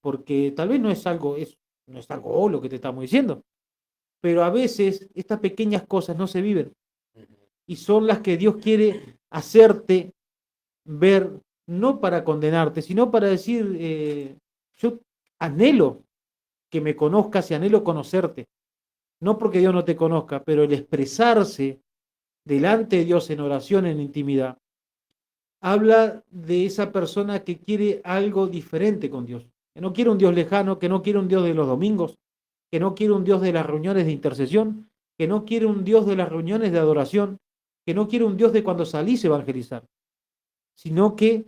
Porque tal vez no es algo lo que te estamos diciendo, pero a veces estas pequeñas cosas no se viven y son las que Dios quiere hacerte ver, no para condenarte, sino para decir, yo anhelo que me conozcas y anhelo conocerte, no porque Dios no te conozca, pero el expresarse delante de Dios en oración, en intimidad, habla de esa persona que quiere algo diferente con Dios, que no quiere un Dios lejano, que no quiere un Dios de los domingos, que no quiere un Dios de las reuniones de intercesión, que no quiere un Dios de las reuniones de adoración, que no quiere un Dios de cuando salís a evangelizar, sino que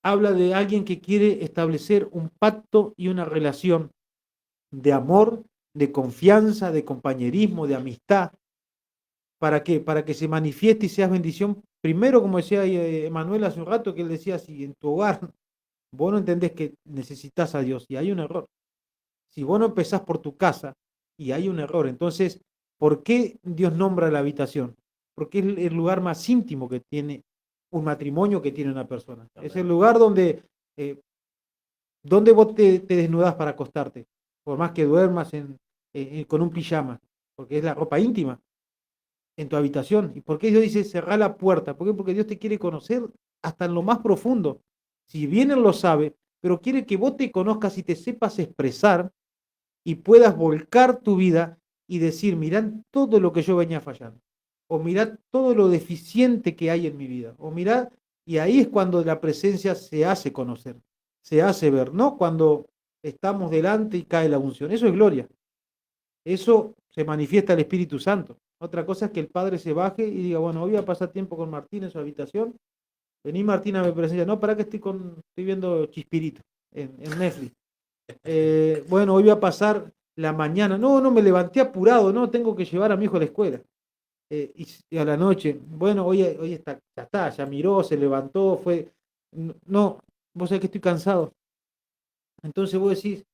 habla de alguien que quiere establecer un pacto y una relación de amor, de confianza, de compañerismo, de amistad. ¿Para qué? Para que se manifieste y seas bendición. Primero, como decía Emanuel hace un rato, que él decía, si en tu hogar vos no entendés que necesitas a Dios y hay un error. Si vos no empezás por tu casa y hay un error, entonces ¿por qué Dios nombra la habitación? Porque es el lugar más íntimo que tiene un matrimonio, que tiene una persona. Es el lugar donde vos te desnudás para acostarte, por más que duermas con un pijama, porque es la ropa íntima en tu habitación. ¿Y por qué Dios dice cerrar la puerta? ¿Por qué? Porque Dios te quiere conocer hasta en lo más profundo. Si bien Él lo sabe, pero quiere que vos te conozcas y te sepas expresar y puedas volcar tu vida y decir, mirad todo lo que yo venía fallando, o mirad todo lo deficiente que hay en mi vida, o mirad, y ahí es cuando la presencia se hace conocer, se hace ver, no cuando estamos delante y cae la unción. Eso es gloria. Eso se manifiesta el Espíritu Santo. Otra cosa es que el Padre se baje y diga, bueno, hoy voy a pasar tiempo con Martín en su habitación. Vení Martín a mi presencia. No, para que estoy viendo Chispirito en Netflix. Bueno, hoy voy a pasar la mañana. No, me levanté apurado, no, tengo que llevar a mi hijo a la escuela. Y a la noche, bueno, hoy está, ya está, ya miró, se levantó, fue. No, vos sabés que estoy cansado. Entonces vos decís,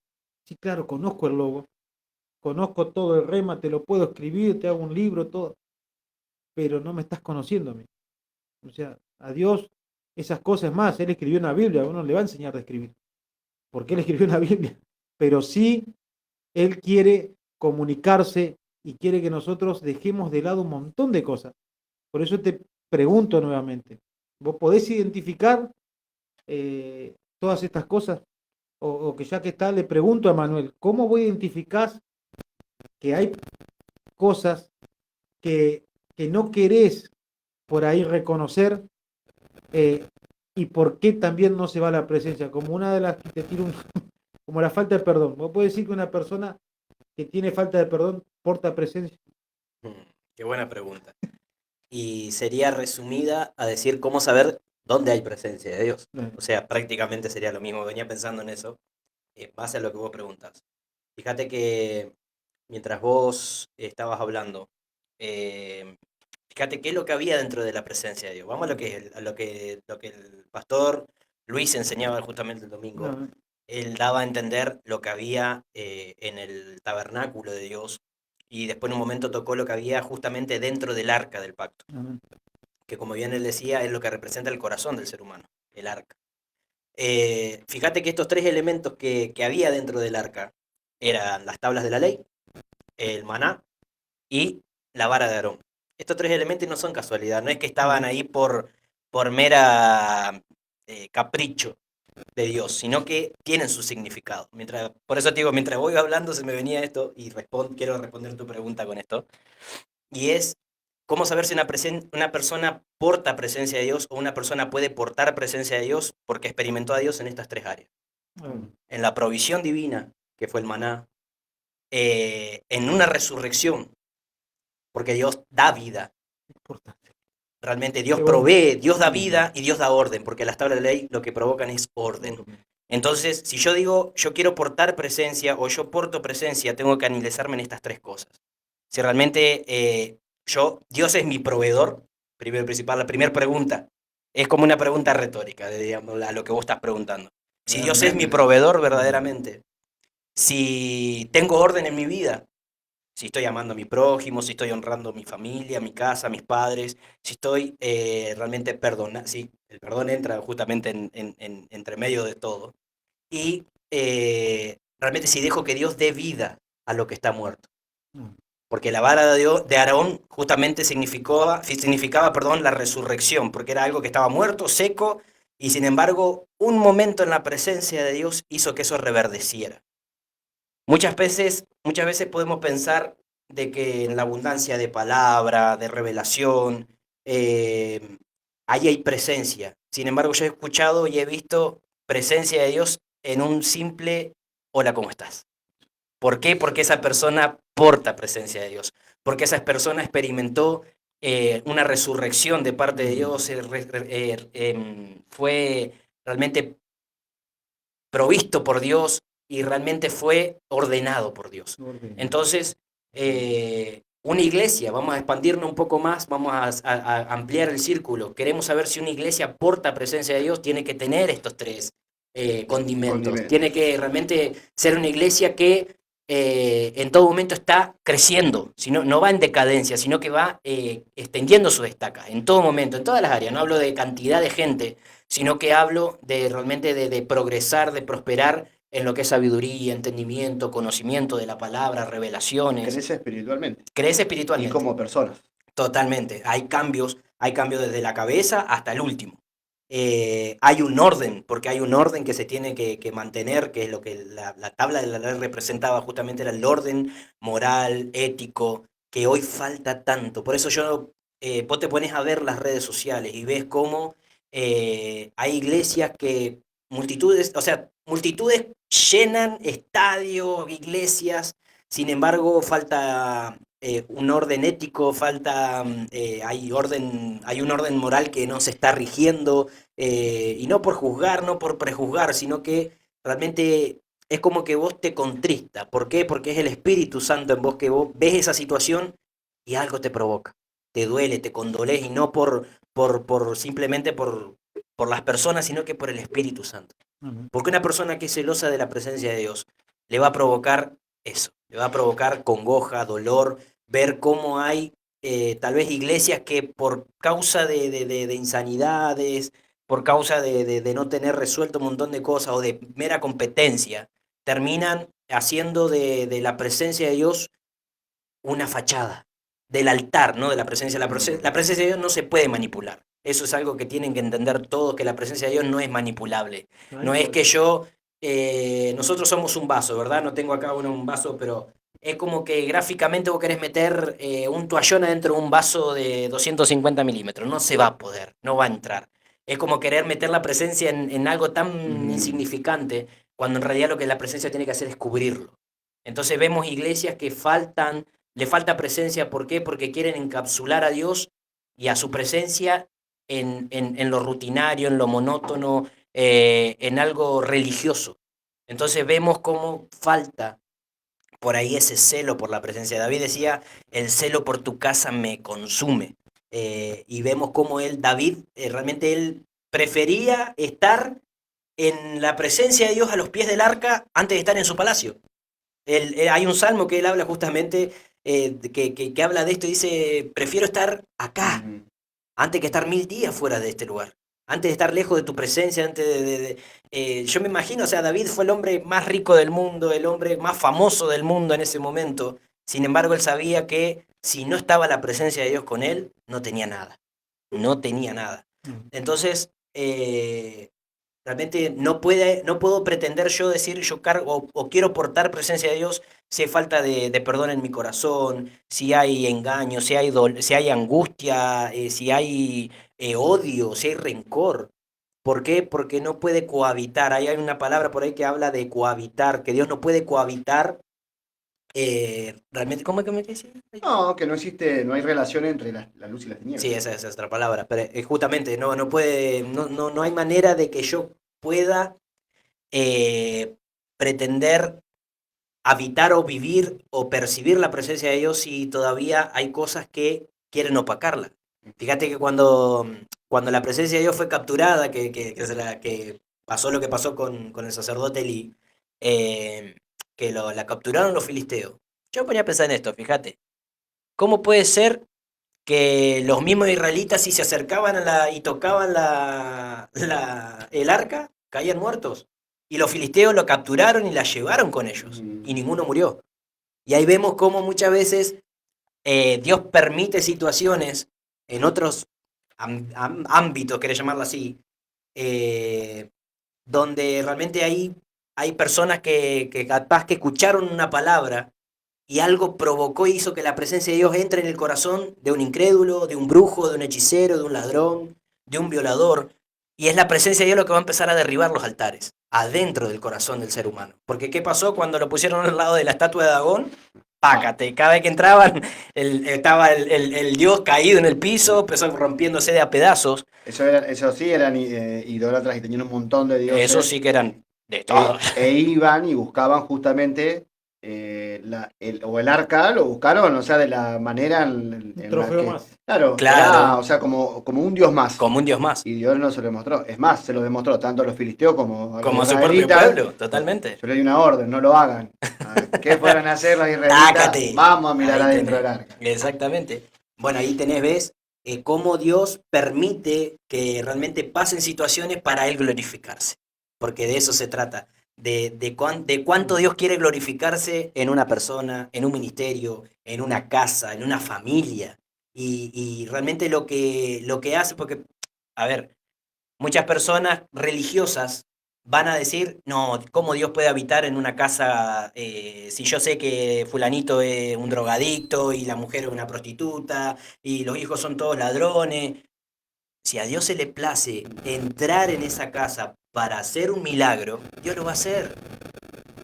sí, claro, conozco el logo, conozco todo el rema, te lo puedo escribir, te hago un libro, todo, pero no me estás conociendo a mí. O sea, a Dios esas cosas más, Él escribió una Biblia, a uno le va a enseñar a escribir, porque Él escribió una Biblia, pero sí Él quiere comunicarse y quiere que nosotros dejemos de lado un montón de cosas. Por eso te pregunto nuevamente, ¿vos podés identificar todas estas cosas? O que ya que está, le pregunto a Manuel, ¿cómo vos identificás que hay cosas que no querés por ahí reconocer y por qué también no se va a la presencia? Como una de las que te tiro como la falta de perdón. ¿Vos podés decir que una persona que tiene falta de perdón porta presencia? Qué buena pregunta. Y sería resumida a decir cómo saber dónde hay presencia de Dios. O sea, prácticamente sería lo mismo. Venía pensando en eso, en base a lo que vos preguntas. Fíjate que mientras vos estabas hablando, fíjate qué es lo que había dentro de la presencia de Dios. Vamos a lo que el pastor Luis enseñaba justamente el domingo. No, Él daba a entender lo que había en el tabernáculo de Dios y después en un momento tocó lo que había justamente dentro del arca del pacto, no. que como bien él decía es lo que representa el corazón del ser humano, el arca. Fíjate que estos tres elementos que había dentro del arca eran las tablas de la ley, el maná y la vara de Aarón. Estos tres elementos no son casualidad, no es que estaban ahí por mera capricho de Dios, sino que tienen su significado. Por eso te digo, mientras voy hablando se me venía esto y quiero responder tu pregunta con esto. Y es, ¿cómo saber si una persona porta presencia de Dios o una persona puede portar presencia de Dios porque experimentó a Dios en estas tres áreas? En la provisión divina, que fue el maná, en una resurrección, porque Dios da vida. Realmente Dios provee, Dios da vida y Dios da orden, porque las tablas de ley lo que provocan es orden. Entonces, si yo digo, yo quiero portar presencia o yo porto presencia, tengo que analizarme en estas tres cosas. Si realmente Dios es mi proveedor, primero y principal, la primera pregunta, es como una pregunta retórica, digamos, a lo que vos estás preguntando. Si Dios es mi proveedor verdaderamente, si tengo orden en mi vida, si estoy amando a mi prójimo, si estoy honrando a mi familia, a mi casa, a mis padres, si estoy realmente perdonando, si el perdón entra justamente entre medio de todo, y realmente si dejo que Dios dé vida a lo que está muerto. Porque la vara de Aarón justamente significaba, la resurrección, porque era algo que estaba muerto, seco, y sin embargo, un momento en la presencia de Dios hizo que eso reverdeciera. Muchas veces podemos pensar de que en la abundancia de palabra, de revelación, ahí hay presencia. Sin embargo, yo he escuchado y he visto presencia de Dios en un simple hola, ¿cómo estás? ¿Por qué? Porque esa persona porta presencia de Dios. Porque esa persona experimentó una resurrección de parte de Dios, fue realmente provisto por Dios y realmente fue ordenado por Dios. Entonces, una iglesia, vamos a expandirnos un poco más, vamos a ampliar el círculo. Queremos saber si una iglesia porta presencia de Dios, tiene que tener estos tres condimentos. Tiene que realmente ser una iglesia que en todo momento está creciendo, sino, no va en decadencia, sino que va extendiendo sus estacas, en todo momento, en todas las áreas. No hablo de cantidad de gente, sino que hablo de realmente de progresar, de prosperar en lo que es sabiduría, entendimiento, conocimiento de la palabra, revelaciones. Crece espiritualmente. Crece Y espiritualmente. como personas. Totalmente. Hay cambios desde la cabeza hasta el último. Hay un orden, porque hay un orden que se tiene que mantener, que es lo que la tabla de la ley representaba, justamente era el orden moral, ético, que hoy falta tanto. Por eso vos te pones a ver las redes sociales y ves cómo hay iglesias multitudes llenan estadios, iglesias, sin embargo falta un orden ético, hay un orden moral que no se está rigiendo, y no por juzgar, no por prejuzgar, sino que realmente es como que vos te contrista. ¿Por qué? Porque es el Espíritu Santo en vos que vos ves esa situación y algo te provoca, te duele, te condolés, y no simplemente por las personas, sino que por el Espíritu Santo. Porque una persona que es celosa de la presencia de Dios le va a provocar eso, le va a provocar congoja, dolor, ver cómo hay tal vez iglesias que por causa de insanidades, por causa de no tener resuelto un montón de cosas o de mera competencia, terminan haciendo de la presencia de Dios una fachada, del altar, ¿no? De la presencia. La presencia de Dios no se puede manipular. Eso es algo que tienen que entender todos, que la presencia de Dios no es manipulable. No es que nosotros somos un vaso, ¿verdad? No tengo acá un vaso, pero es como que gráficamente vos querés meter un toallón adentro de un vaso de 250 milímetros. No se va a poder, no va a entrar. Es como querer meter la presencia en algo tan insignificante, cuando en realidad lo que la presencia tiene que hacer es cubrirlo. Entonces vemos iglesias que le falta presencia. ¿Por qué? Porque quieren encapsular a Dios y a su presencia en lo rutinario, en lo monótono, en algo religioso. Entonces vemos cómo falta por ahí ese celo por la presencia. David decía, el celo por tu casa me consume. Y vemos cómo David, realmente él prefería estar en la presencia de Dios a los pies del arca antes de estar en su palacio. Hay un salmo que él habla justamente, que habla de esto y dice, prefiero estar acá antes que estar 1000 días fuera de este lugar, antes de estar lejos de tu presencia, yo me imagino, o sea, David fue el hombre más rico del mundo, el hombre más famoso del mundo en ese momento. Sin embargo, él sabía que si no estaba la presencia de Dios con él, no tenía nada. No tenía nada. Entonces, realmente no puedo pretender yo decir, yo cargo o quiero portar presencia de Dios si hay falta de perdón en mi corazón, si hay engaño, si hay angustia, si hay odio, si hay rencor. ¿Por qué? Porque no puede cohabitar. Hay una palabra por ahí que habla de cohabitar, que Dios no puede cohabitar. Realmente, ¿cómo es que me decía? No, que no hay relación entre la luz y las tinieblas. Sí, esa es otra palabra, pero justamente no puede, no hay manera de que yo pueda pretender habitar o vivir o percibir la presencia de Dios si todavía hay cosas que quieren opacarla. Fíjate que cuando la presencia de Dios fue capturada, que pasó lo que pasó con el sacerdote Elí, que la capturaron los filisteos. Yo me ponía a pensar en esto, fíjate. ¿Cómo puede ser que los mismos israelitas, si se acercaban y tocaban el arca, caían muertos? Y los filisteos lo capturaron y la llevaron con ellos, y ninguno murió. Y ahí vemos cómo muchas veces Dios permite situaciones en otros ámbitos, querés llamarlo así, donde realmente hay personas que capaz que escucharon una palabra y algo provocó y hizo que la presencia de Dios entre en el corazón de un incrédulo, de un brujo, de un hechicero, de un ladrón, de un violador. Y es la presencia de Dios lo que va a empezar a derribar los altares, adentro del corazón del ser humano. Porque ¿qué pasó cuando lo pusieron al lado de la estatua de Dagón? Pácate, cada vez que entraban estaba el dios caído en el piso, empezó rompiéndose de a pedazos. Eso sí, eran idólatras y tenían un montón de dioses. Eso sí que eran de todos. Iban y buscaban justamente o el arca, lo buscaron, o sea, de la manera un trofeo más. Claro. Era, o sea, como un dios más. Como un dios más. Y Dios no se lo demostró. Es más, se lo demostró tanto a los filisteos como a su propio pueblo, totalmente. Yo le di una orden, no lo hagan. ¿Qué fueron a hacer los Tácate. israelitas? Vamos a mirar Ahí adentro del tenés. arca. Exactamente. Bueno, ahí tenés, ves, cómo Dios permite que realmente pasen situaciones para Él glorificarse. Porque de eso se trata. De cuánto Dios quiere glorificarse en una persona, en un ministerio, en una casa, en una familia. Y realmente lo que hace, porque, a ver, muchas personas religiosas van a decir, no, ¿cómo Dios puede habitar en una casa si yo sé que fulanito es un drogadicto y la mujer es una prostituta y los hijos son todos ladrones? Si a Dios se le place entrar en esa casa para hacer un milagro, Dios lo va a hacer.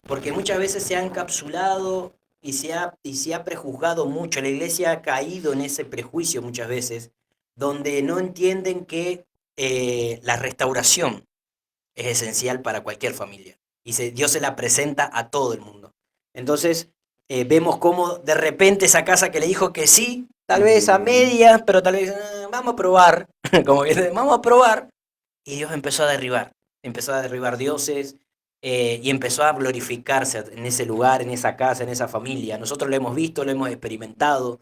Porque muchas veces se ha encapsulado y se ha prejuzgado mucho. La iglesia ha caído en ese prejuicio muchas veces, donde no entienden que la restauración es esencial para cualquier familia. Y Dios se la presenta a todo el mundo. Entonces, vemos cómo de repente esa casa que le dijo que sí, tal vez a medias, pero tal vez vamos a probar, como que vamos a probar, y Dios empezó a derribar dioses y empezó a glorificarse en ese lugar, en esa casa, en esa familia. Nosotros lo hemos visto, lo hemos experimentado.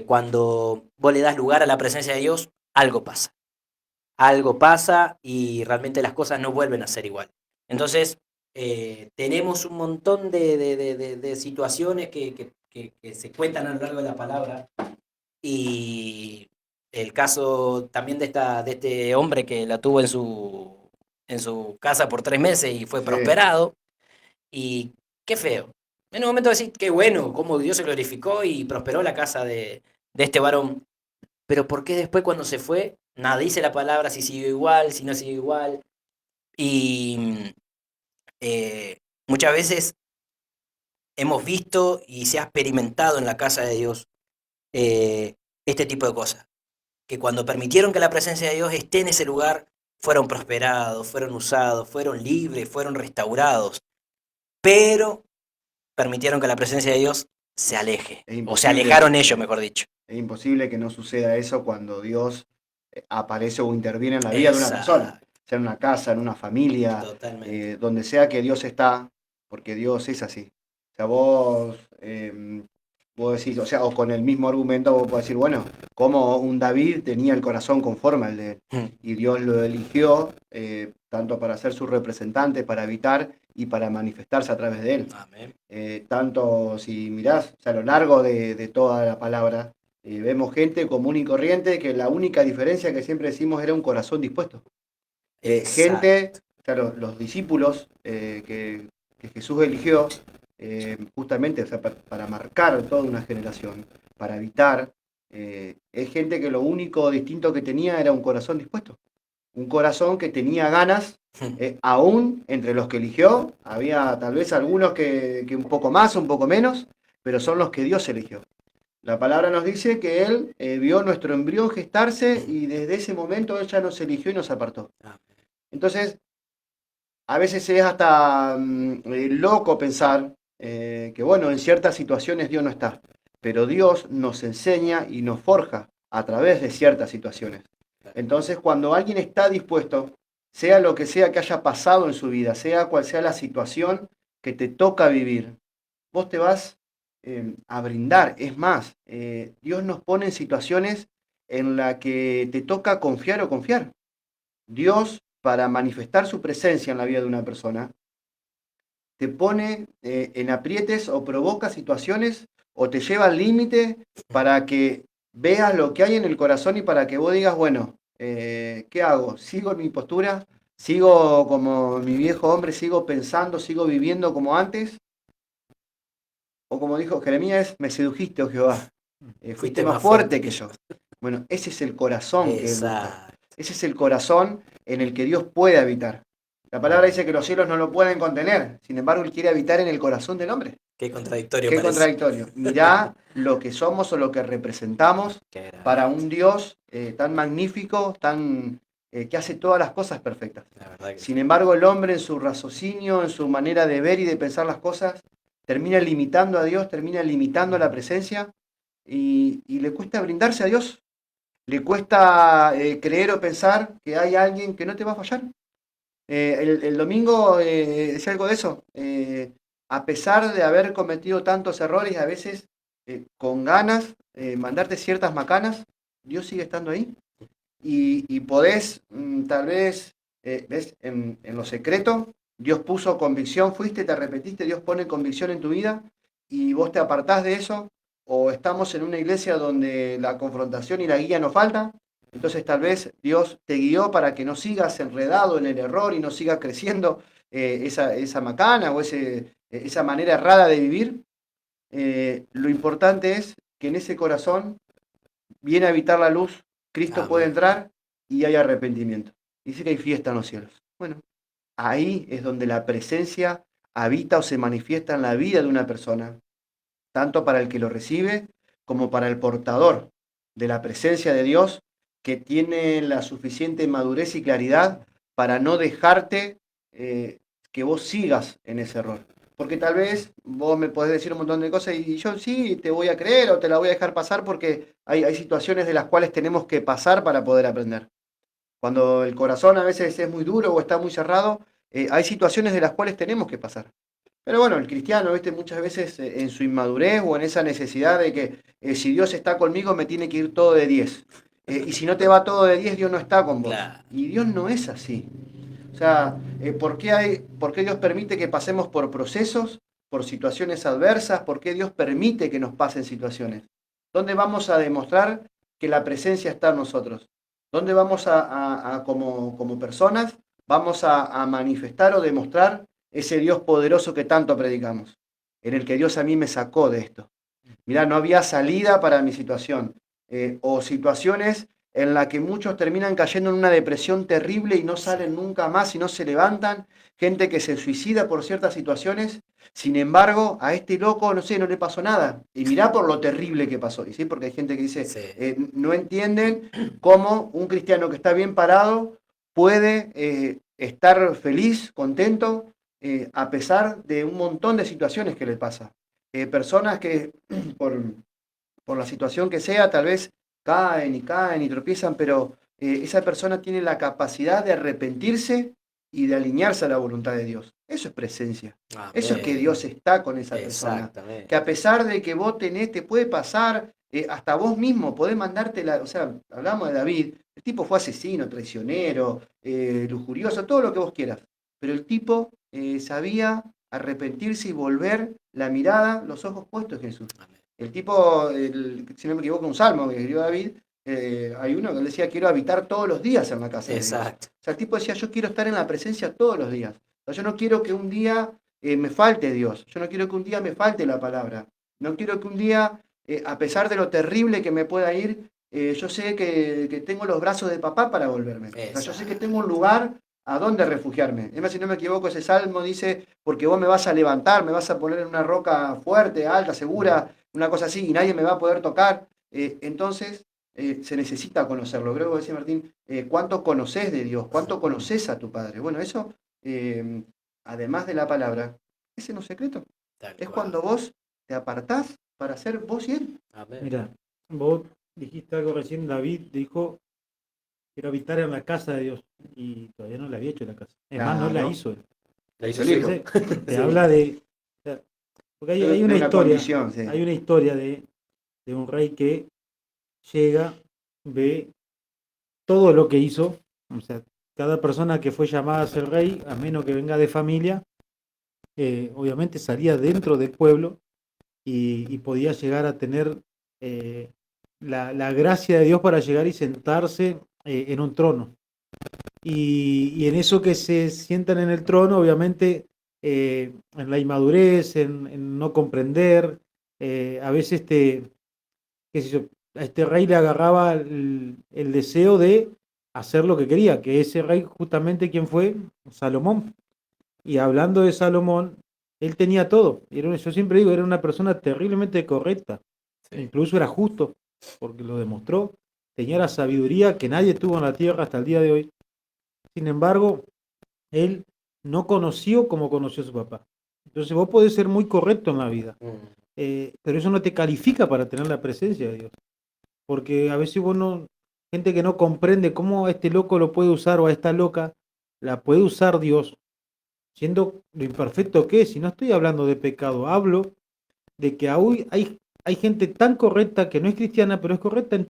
Cuando vos le das lugar a la presencia de Dios, algo pasa y realmente las cosas no vuelven a ser igual. Entonces, tenemos un montón de situaciones que se cuentan a lo largo de la palabra y el caso también de este hombre que la tuvo en su casa por 3 meses y fue Sí. prosperado. Y qué feo. En un momento decir, qué bueno, cómo Dios se glorificó y prosperó la casa de este varón. Pero ¿por qué después cuando se fue, nada, dice la palabra si siguió igual, si no siguió igual? Y muchas veces hemos visto y se ha experimentado en la casa de Dios este tipo de cosas. Que cuando permitieron que la presencia de Dios esté en ese lugar, fueron prosperados, fueron usados, fueron libres, fueron restaurados. Pero permitieron que la presencia de Dios se aleje. O se alejaron ellos, mejor dicho. Es imposible que no suceda eso cuando Dios aparece o interviene en la vida de una persona, sea en una casa, en una familia, donde sea que Dios está, porque Dios es así. O sea, vos decís, o sea, o con el mismo argumento vos podés decir, bueno, como un David tenía el corazón conforme al de él, y Dios lo eligió tanto para ser su representante, para habitar y para manifestarse a través de él. Tanto si mirás, o sea, a lo largo de toda la palabra, vemos gente común y corriente que la única diferencia que siempre decimos era un corazón dispuesto. Gente, o sea, los discípulos que Jesús eligió justamente, o sea, para marcar toda una generación, para habitar, es gente que lo único distinto que tenía era un corazón dispuesto. Un corazón que tenía ganas, aún entre los que eligió, había tal vez algunos que un poco más, un poco menos, pero son los que Dios eligió. La palabra nos dice que Él vio nuestro embrión gestarse y desde ese momento Él ya nos eligió y nos apartó. Entonces, a veces es hasta loco pensar que, bueno, en ciertas situaciones Dios no está, pero Dios nos enseña y nos forja a través de ciertas situaciones. Entonces, cuando alguien está dispuesto, sea lo que sea que haya pasado en su vida, sea cual sea la situación que te toca vivir, vos te vas a brindar. Es más, Dios nos pone en situaciones en las que te toca confiar o confiar. Dios, para manifestar su presencia en la vida de una persona, te pone en aprietes o provoca situaciones o te lleva al límite para que veas lo que hay en el corazón y para que vos digas, bueno, ¿qué hago? ¿Sigo en mi postura? ¿Sigo como mi viejo hombre? ¿Sigo pensando? ¿Sigo viviendo como antes? O como dijo Jeremías, me sedujiste, oh Jehová. Fuiste más fuerte que yo. Bueno, ese es el corazón que Él busca. Ese es el corazón en el que Dios puede habitar. La palabra dice que los cielos no lo pueden contener. Sin embargo, Él quiere habitar en el corazón del hombre. Qué contradictorio. Qué contradictorio. Mirá lo que somos o lo que representamos para un Dios tan magnífico, que hace todas las cosas perfectas. Sin embargo, el hombre en su raciocinio, en su manera de ver y de pensar las cosas, termina limitando a Dios, termina limitando la presencia y le cuesta brindarse a Dios. Le cuesta creer o pensar que hay alguien que no te va a fallar. El domingo decía algo de eso. a pesar de haber cometido tantos errores, a veces con ganas, mandarte ciertas macanas, Dios sigue estando ahí. Y podés, tal vez, ¿ves? En lo secreto, Dios puso convicción, fuiste, te arrepentiste, Dios pone convicción en tu vida y vos te apartás de eso, o estamos en una iglesia donde la confrontación y la guía no faltan, entonces tal vez Dios te guió para que no sigas enredado en el error y no sigas creciendo esa macana o esa manera errada de vivir. Lo importante es que en ese corazón viene a habitar la luz, Cristo puede Amén. entrar y hay arrepentimiento. Dice que hay fiesta en los cielos. Bueno, ahí es donde la presencia habita o se manifiesta en la vida de una persona, tanto para el que lo recibe como para el portador de la presencia de Dios, que tiene la suficiente madurez y claridad para no dejarte que vos sigas en ese error. Porque tal vez vos me podés decir un montón de cosas y yo sí te voy a creer o te la voy a dejar pasar porque hay situaciones de las cuales tenemos que pasar para poder aprender. Cuando el corazón a veces es muy duro o está muy cerrado, hay situaciones de las cuales tenemos que pasar. Pero bueno, el cristiano, ¿viste? Muchas veces en su inmadurez o en esa necesidad de que si Dios está conmigo me tiene que ir todo de 10. Y si no te va todo de 10, Dios no está con vos. Claro. Y Dios no es así. O sea, por qué Dios permite que pasemos por procesos, por situaciones adversas? ¿Por qué Dios permite que nos pasen situaciones? ¿Dónde vamos a demostrar que la presencia está en nosotros? ¿Dónde vamos como personas, vamos a manifestar o demostrar ese Dios poderoso que tanto predicamos? En el que Dios a mí me sacó de esto. Mirá, no había salida para mi situación. O situaciones en las que muchos terminan cayendo en una depresión terrible y no salen nunca más y no se levantan. Gente que se suicida por ciertas situaciones. Sin embargo, a este loco, no sé, no le pasó nada. Y mirá por lo terrible que pasó. ¿Y sí? Porque hay gente que dice, Sí. no entienden cómo un cristiano que está bien parado puede estar feliz, contento, a pesar de un montón de situaciones que le pasa. Personas que por la situación que sea, tal vez caen y tropiezan, pero esa persona tiene la capacidad de arrepentirse y de alinearse a la voluntad de Dios. Eso es presencia. Eso es que Amén. Dios está con esa persona. Exactamente. Que a pesar de que vos tenés, te puede pasar, hasta vos mismo podés mandarte o sea, hablamos de David, el tipo fue asesino, traicionero, lujurioso, todo lo que vos quieras. Pero el tipo sabía arrepentirse y volver la mirada, los ojos puestos en Jesús. Amén. El tipo, si no me equivoco, un salmo que escribió David, hay uno que él decía, quiero habitar todos los días en la casa de Dios. Exacto. O sea, el tipo decía, yo quiero estar en la presencia todos los días. O sea, yo no quiero que un día me falte Dios. Yo no quiero que un día me falte la palabra. No quiero que un día, a pesar de lo terrible que me pueda ir, yo sé que tengo los brazos de papá para volverme. O sea, yo sé que tengo un lugar a donde refugiarme. Además, si no me equivoco, ese salmo dice, porque vos me vas a levantar, me vas a poner en una roca fuerte, alta, segura, una cosa así, y nadie me va a poder tocar. Entonces, se necesita conocerlo. Creo que decía Martín, ¿cuánto conoces de Dios? ¿Cuánto conoces a tu Padre? Bueno, eso, además de la palabra, es en un secreto. Tal Es cual. cuando vos te apartás para ser vos y Él. Amén. Mira, vos dijiste algo recién, David dijo, quiero habitar en la casa de Dios. Y todavía no la había hecho la casa. Es más, no la Claro. hizo él. La hizo el el hijo. hijo. Entonces, te Sí. habla de... o sea, porque hay De una una historia, condición, sí. hay una historia de un rey que llega, ve todo lo que hizo. O sea, cada persona que fue llamada a ser rey, a menos que venga de familia, obviamente salía dentro del pueblo y podía llegar a tener la gracia de Dios para llegar y sentarse en un trono. Y en eso que se sientan en el trono, obviamente, en la inmadurez, en no comprender, a veces qué sé yo, a este rey le agarraba el deseo de hacer lo que quería, que ese rey justamente, ¿quién fue? Salomón. Y hablando de Salomón, él tenía todo. Yo siempre digo, era una persona terriblemente correcta. Sí. Incluso era justo, porque lo demostró. Tenía la sabiduría que nadie tuvo en la tierra hasta el día de hoy. Sin embargo, él no conoció como conoció a su papá. Entonces vos podés ser muy correcto en la vida, pero eso no te califica para tener la presencia de Dios. Porque a veces gente que no comprende cómo a este loco lo puede usar o a esta loca, la puede usar Dios siendo lo imperfecto que es. Si no estoy hablando de pecado, hablo de que aún hay gente tan correcta que no es cristiana, pero es correcta en